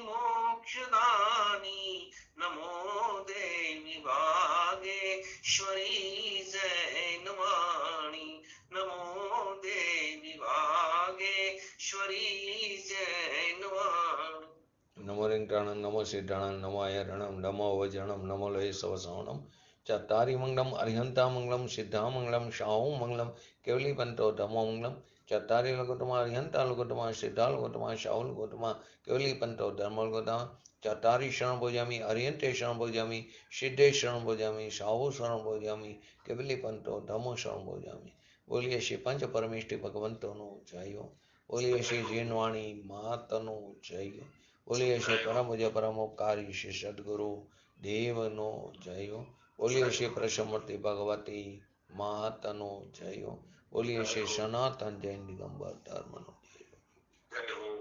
મોક્ષદાની નમો દેવી ભાગેશ્વરી જૈનવાણી નમો દેવી ભાગેશ્વરી જૈનવાણી. નમો રિંગટાણમ નમો સિદ્ધાણમ નમો આયરણમ નમો વજણમ નમો લય સવસાવણમ चत्तारि मंगलम अरिहंता मंगलम सिद्धा मंगलम शाहू मंगलम केवली पंतो धमो मंगलम चत्तारि लोकोत्तमा अरिहंता लोकोत्तमा सिद्धा लोकोत्तमा शाहू लोकोत्तमा केवली पंतो धर्म लोकोत्तमा चत्तारि शरण भोजामि अरिहंते शरण भोजामि सिद्धे शरण भोजामि शाहू शरण भोजामि केवली पंतो धमो शरण भोजामि। बोलिए श्री पंच परमेष्टि भगवंतोनो जय हो। बोलिए श्री जीनवाणी मातनो जय हो। बोलिए श्री परम पूज्य परमोपकारी श्री सद्गुरु देवनो जय हो। बोलिए श्री प्रसमूर्ति भगवती मातनो जय हो। बोलिए श्री सनातन जैन दिगंबर धर्मनो जय हो।